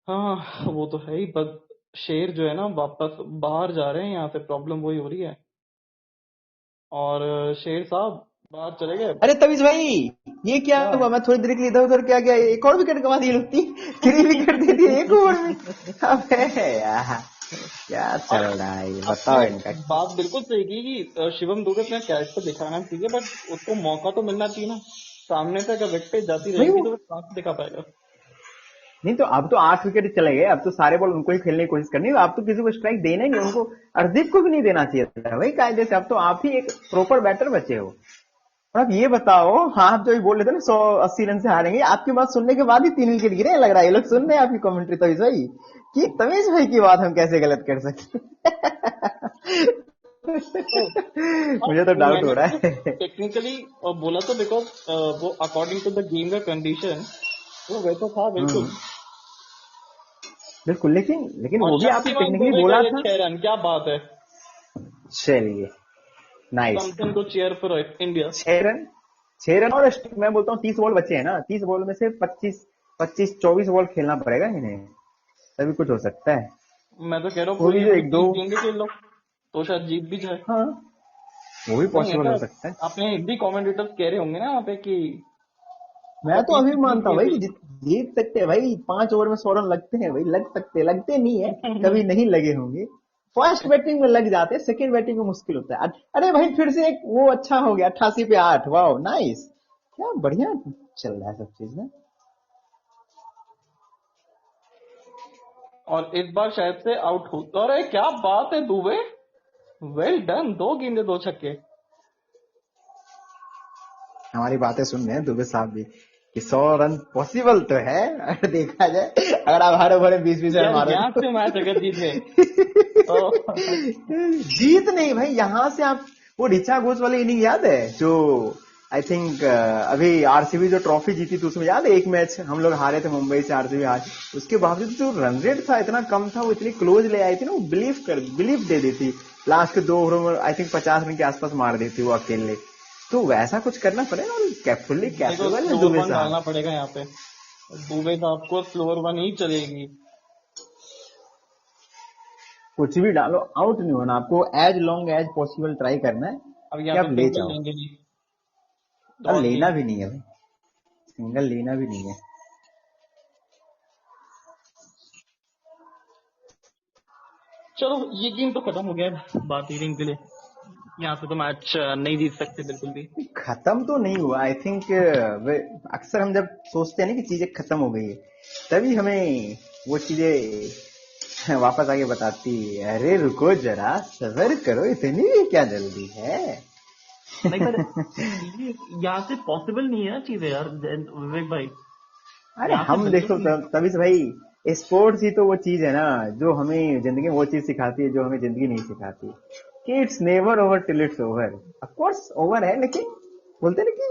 हाँ वो तो है ही, बस शेर जो है ना वापस बाहर जा रहे हैं यहाँ से, प्रॉब्लम वही हो रही है। और शेर साहब बाहर चले गए अरे तविश भाई, ये क्या क्या। हुआ, मैं थोड़ी देर के लिए इधर उधर क्या गया, एक और विकेट गवा दी लोग, 3 विकेट दे दिए एक ओवर में। अबे यार क्या चल और रहा है ये, आपने बताओ इनका। बात बिल्कुल सही की कि शिवम दुबे अपना कैरेक्टर दिखाना चाहिए, बट उसको मौका तो मिलना चाहिए ना। सामने से अगर विकेट जाती नहीं रहेंगी वो, तो वो कहाँ से दिखा पाएगा। नहीं तो अब तो 8 विकेट चले गए, अब तो सारे बॉल उनको ही खेलने की कोशिश करनी है, अब तो किसी को स्ट्राइक देना ही नहीं उनको, अर्दीप को भी नहीं देना चाहिए था भाई कायदे से, अब तो आप ही एक प्रॉपर बैटर बचे हो। और अब ये बताओ, हाँ आप जो ये बोल रहे थे ना 180 रन से हारेंगे, आपकी बात सुनने के बाद ही 3 विकेट गिरे, लग रहा है ये लोग सुन रहे हैं आपकी कमेंट्री तमीज भाई, कि तमीज भाई की बात हम कैसे गलत कर सकते। तो मुझे तो डाउट मैंने हो रहा तो है। टेक्निकली बोला तो, बिकॉज वो अकॉर्डिंग टू द गेम का कंडीशन वो वैसा था बिल्कुल। बिल्कुल, लेकिन लेकिन और वो भी आपने शक्तिमान टेक्निकली दुबे का बोला ये था। 6 रन, क्या बात है। चलिए, nice. Something to cheer for India. 6 run, 6 run, और मैं बोलता हूँ 30 बॉल बचे हैं ना, 30 बॉल में से 25-24 बॉल खेलना पड़ेगा इन्हें, तभी कुछ हो सकता है। मैं तो कह रहा हूँ वो पूरी भी की जो पूरी एक दो, 30 गेंदें खेल लो, तो शायद जीत भी जाए। हाँ, वो भी नहीं पॉसिबल हो ऐसा सकता है। अपने हिंदी कमेंटेटर्स कह रहे होंगे ना यहाँ पे कि मैं तो अभी भी मानता हूँ भाई कि इजी। जीत सकते हैं भाई, 5 ओवर में 100 रन लगते हैं भाई, लग सकते हैं, लगते नहीं है, कभी नहीं लगे होंगे। फर्स्ट बैटिंग में लग जाते हैं, सेकंड बैटिंग में मुश्किल होता है। अरे भाई फिर से एक वो अच्छा हो गया, 88 पे 8, वाह नाइस, क्या बढ़िया चल रहा है सब चीज ना। और इस बार शायद से आउट हो। अरे क्या बात है दुबे, वेल डन, 2 गेंदे 2 छक्के। हमारी बातें सुन रहे हैं दुबे साहब भी कि 100 रन पॉसिबल तो है, अगर देखा जाए, अगर आप हर ओवर में 20-20 रन यार मारो यहाँ से मैच अगर जीत गए तो जीत नहीं भाई, यहां से आप वो ऋचा घोष वाली इनिंग याद है जो, आई थिंक अभी आरसीबी जो ट्रॉफी जीती थी उसमें याद है, एक मैच हम लोग हारे थे मुंबई से, आरसीबी हार, उसके बावजूद जो रन रेट था इतना कम था, वो इतनी क्लोज ले आई थी ना, वो बिलीव दे दी थी, लास्ट के 2 ओवरों में आई थिंक 50 रन के आसपास मार दी थी वो अकेले। तो वैसा कुछ करना पड़ेगा, और कैप्टनली देखो कैपेबल है स्लोअर दुबे वन साहब। डालना पड़ेगा यहाँ पे। दुबे साहब को स्लोअर वन ही चलेगी। कुछ भी डालो, आउट नहीं होना आपको, as long as possible try करना है अब कि यहाँ आप पे ले सिंगल जाओ। लेंगे नहीं, और डॉट लेना गेम। भी नहीं है भाई, सिंगल लेना भी नहीं है। चलो ये गेम तो खत्म हो गया है भारतीय टीम के लिए। यहाँ से तो मैच नहीं जीत सकते बिल्कुल भी। खत्म तो नहीं हुआ, आई थिंक अक्सर हम जब सोचते हैं ना कि चीजें खत्म हो गई है, तभी हमें वो चीजें वापस आके बताती है, अरे रुको जरा, सब्र करो, इतनी भी क्या जल्दी है। नहीं पर ये यहाँ से पॉसिबल नहीं है ना चीजें यार विवेक भाई। अरे यहाँ से हम बिल्कुल देखो भी तभी से भाई, स्पोर्ट्स ही तो वो चीज है ना जो हमें जिंदगी में वो चीज सिखाती है जो हमें जिंदगी नहीं सिखाती, कि it's never over till it's over. Of course over है, लेकिन बोलते हैं ना कि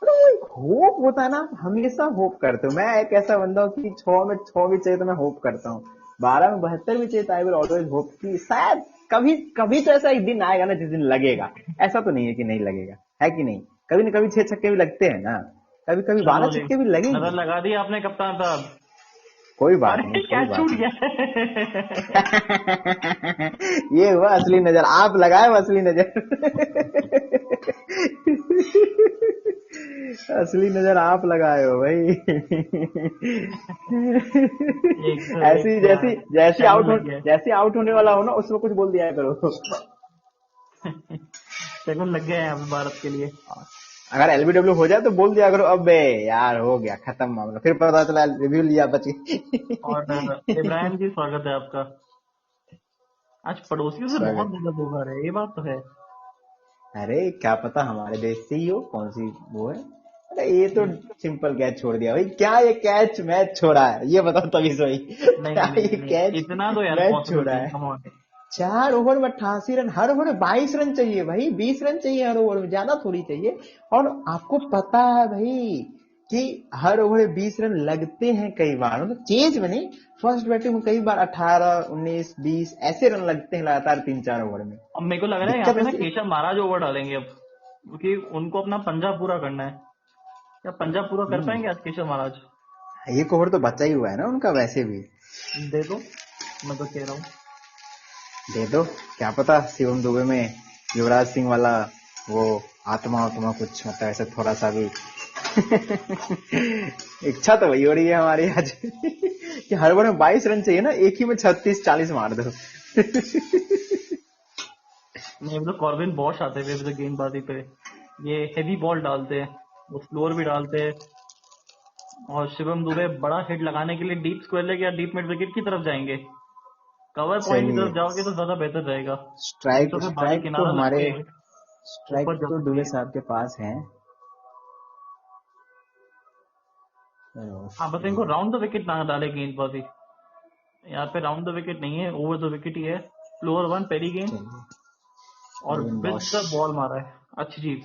मतलब वो एक होप होता है ना, हमेशा होप करते हो। मैं एक ऐसा बंदा हूँ कि 6 में 6 भी चाहिए तो मैं होप करता हूँ, 12 में 72 भी चाहिए तो आई विल ऑलवेज होप कि शायद कभी कभी तो ऐसा एक दिन आएगा ना जिस दिन लगेगा। ऐसा तो नहीं है कि नहीं लगेगा, है कि नहीं, कभी न कभी 6 छक्के भी लगते हैं ना, कभी कभी बारह चलो जी, छक्के भी नजर लगेंगे। लगा दी आपने कप्तान साहब। कोई बात नहीं, अरे कोई क्या बात छूट नहीं। गया। ये हुआ असली नजर, आप लगाए हो असली नजर। असली नजर आप लगाए हो भाई। ऐसी एक जैसी जैसी शैडो आउट हो, लग गया जैसी आउट होने वाला हो ना उसमें कुछ बोल दिया करो। है। शगुन लग गया है यहाँ पे भारत के लिए। अगर एलबीडब्ल्यू हो जाए तो बोल दिया करो, अब बे यार हो गया खत्म मामला, फिर पता चला रिव्यू लिया बची। और इब्राहिम जी स्वागत है आपका। आज पड़ोसियों से बहुत स्वागत। ज्यादा धोखा है, ये बात तो है। अरे क्या पता हमारे देश से ही हो, कौन सी वो है। अरे ये तो सिंपल कैच छोड़ दिया भाई, क्या ये कैच मैच छोड़ा है, ये बताओ तभी सही। नहीं क्या नहीं नहीं ये नहीं, कैच इतना तो यार मैच पॉसिबल छोड़ा नहीं, है। Come on. 4 ओवर में 88 रन, हर ओवर में 22 रन चाहिए भाई, 20 रन चाहिए हर ओवर में, ज्यादा थोड़ी चाहिए। और आपको पता है भाई कि हर ओवर में 20 रन लगते हैं कई बार, मतलब चेज में नहीं, फर्स्ट बैटिंग में कई बार 18, 19, 20 ऐसे रन लगते हैं लगातार 3-4 ओवर में। अब मेरे को लग रहा है यहाँ दिक्कत पे ना बस केशव महाराज ओवर डालेंगे अब, क्योंकि उनको अपना पंजाब पूरा करना है। क्या पंजाब पूरा कर पाएंगे आज केशव महाराज? एक ओवर तो बचा ही हुआ है ना उनका वैसे भी। दे दो, मैं तो कह रहा हूँ। दे दो, क्या पता शिवम दुबे में युवराज सिंह वाला वो आत्मा आत्मा कुछ मतलब ऐसे थोड़ा सा भी। इच्छा तो वही हो रही है हमारी आज कि हर ओवर में 22 रन चाहिए ना, एक ही में 36-40 मार दो। नहीं मतलब कॉर्बिन बॉश आते हुए तो गेंदबाजी पे ये हेवी बॉल डालते हैं, वो स्लोअर भी डालते हैं। और शिवम दुबे बड़ा हिट लगाने के लिए डीप स्क्वायर लेके या डीप मिड विकेट की तरफ जाएंगे। कवर पॉइंट की चलिए, तरफ जाओगे तो ज्यादा बेहतर रहेगा। स्ट्राइक बीचों पे बारी स्ट्राइक तो किनारा लग हमारे, के स्ट्राइक ऊपर जा तो सकते दुबे हैं। साहब के पास है। हाँ बस इनको राउंड द विकेट ना डाले गेंदबाजी। यहाँ पे राउंड द विकेट नहीं है, ओवर द विकेट ही है। फ्लोर वन पहली गेंद चलिए, और Corbin with Bosch. The ball मारा है, अच्छी चीज।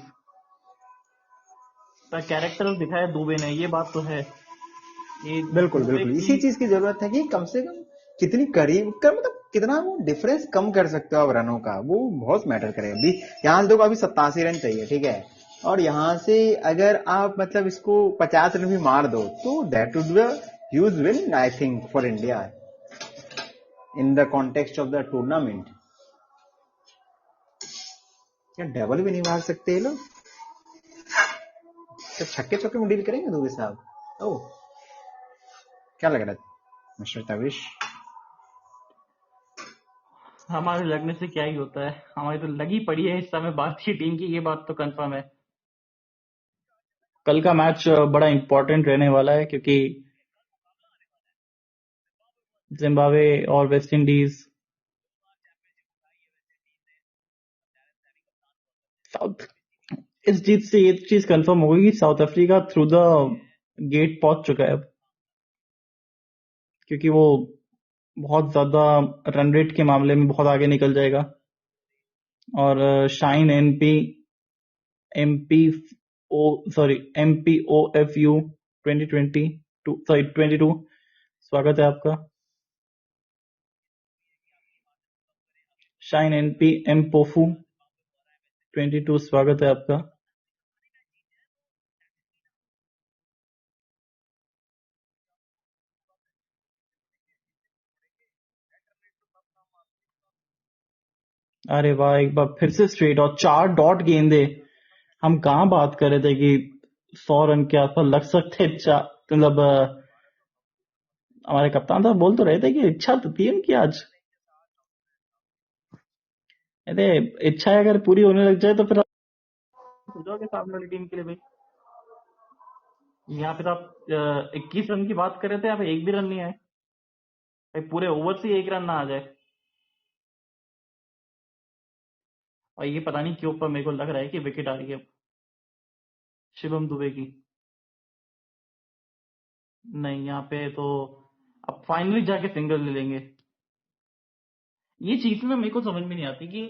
पर कैरेक्टर दिखाया दुबे ने, ये बात तो है। ये बिल्कुल दुबे बिल्कुल, की इसी चीज की जरूरत है कि कम से कम कितनी करीब कर, मतलब कितना वो डिफरेंस कम कर सकते हो आप रनों का, वो बहुत मैटर करेगा। अभी यहाँ से देखो, अभी 87 रन चाहिए, ठीक है, और यहाँ से अगर आप मतलब इसको 50 रन भी मार दो तो that would be huge win I think for India in the context of the tournament. क्या डबल भी नहीं मार सकते ये लोग? तो छक्के चौके में डील करेंगे दुबे साहब? ओह, क्या लग रहा है मिस्टर तविश? हमारे लगने से क्या ही होता है, हमारी तो लगी पड़ी है इस समय भारतीय टीम की, ये बात तो कंफर्म है। कल का मैच बड़ा इंपॉर्टेंट रहने वाला है क्योंकि जिम्बाब्वे और वेस्ट इंडीज, साउथ, इस जीत से ये चीज कंफर्म हो गई कि South Africa through the gate पहुंच चुका है अब, क्योंकि वो बहुत ज्यादा रन रेट के मामले में बहुत आगे निकल जाएगा। और शाइन एमपी ओ सॉरी MPOFU 22 स्वागत है आपका। शाइन एमपोफू 22 स्वागत है आपका। अरे वाह, एक बार फिर से स्ट्रेट और 4 डॉट गेंदे। हम कहाँ बात कर रहे थे कि 100 रन के आसपास लग सकते, मतलब हमारे कप्तान साहब बोल तो रहे थे कि इच्छा तो थी उनकी आज। अरे इच्छा अगर पूरी होने लग जाए तो फिर आप हो जाओगे सामने वाली टीम के लिए भाई। यहाँ पे तो आप 21 रन की बात कर रहे थे, यहाँ पे एक भी रन नहीं आए भाई, पूरे ओवर से एक रन ना आ जाए। और ये पता नहीं क्यों, पर मेरे को लग रहा है कि विकेट आ रही है अब शिवम दुबे की। नहीं, यहाँ पे तो अब फाइनली जाके सिंगल ले लेंगे। ये चीज ना मेरे को समझ में नहीं आती कि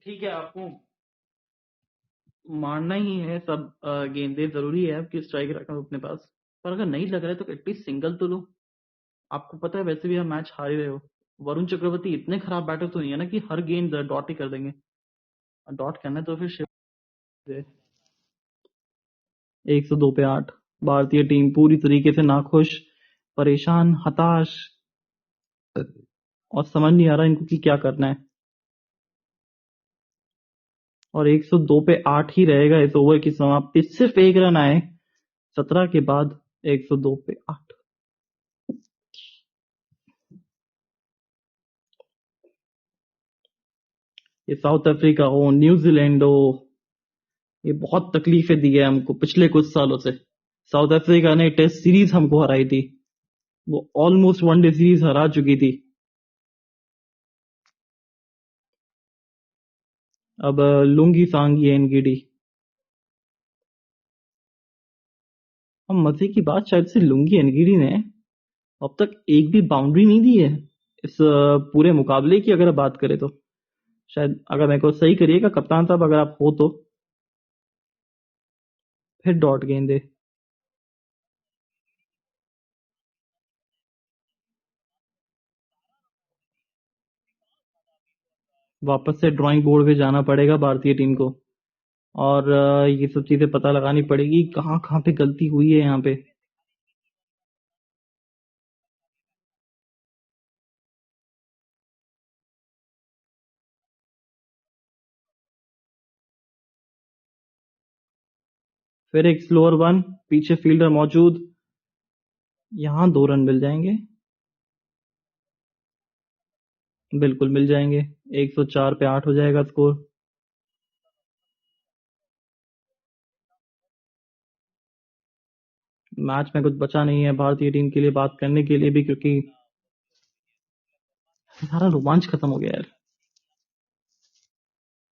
ठीक है, आपको मारना ही है सब गेंदे, जरूरी है आपकी स्ट्राइक रखना अपने पास, पर अगर नहीं लग रहा है तो एटलीस्ट सिंगल तो लो। आपको पता है वैसे भी हम मैच हार ही रहे हो। वरुण चक्रवर्ती इतने खराब बैटर तो नहीं है ना कि हर गेंद डॉट ही कर देंगे। डॉट करना है तो फिर शिव 102 पे 8। भारतीय टीम पूरी तरीके से नाखुश, परेशान, हताश, और समझ नहीं आ रहा इनको कि क्या करना है। और 102 पे 8 ही रहेगा इस ओवर की समाप्ति, सिर्फ एक रन आए 17 के बाद। 102 पे 8। ये साउथ अफ्रीका हो, न्यूजीलैंड हो, ये बहुत तकलीफें दी है हमको पिछले कुछ सालों से। साउथ अफ्रीका ने टेस्ट सीरीज हमको हराई थी, वो ऑलमोस्ट वनडे सीरीज हरा चुकी थी। अब लुंगी सांगी एनगीडी। हम मजे की बात, शायद से लुंगी एनगीडी ने अब तक एक भी बाउंड्री नहीं दी है इस पूरे मुकाबले की, अगर बात करें तो। शायद अगर मेरे को सही करिएगा कप्तान साहब, अगर आप हो तो फिर डॉट गेंदे। वापस से ड्राइंग बोर्ड पे जाना पड़ेगा भारतीय टीम को, और ये सब चीजें पता लगानी पड़ेगी कहाँ कहाँ पे गलती हुई है यहाँ पे। फिर एक स्लोअर वन, पीछे फील्डर मौजूद, यहाँ 2 रन मिल जाएंगे। बिल्कुल मिल जाएंगे। 104 पे 8 हो जाएगा स्कोर। मैच में कुछ बचा नहीं है भारतीय टीम के लिए बात करने के लिए भी, क्योंकि सारा रोमांच खत्म हो गया यार।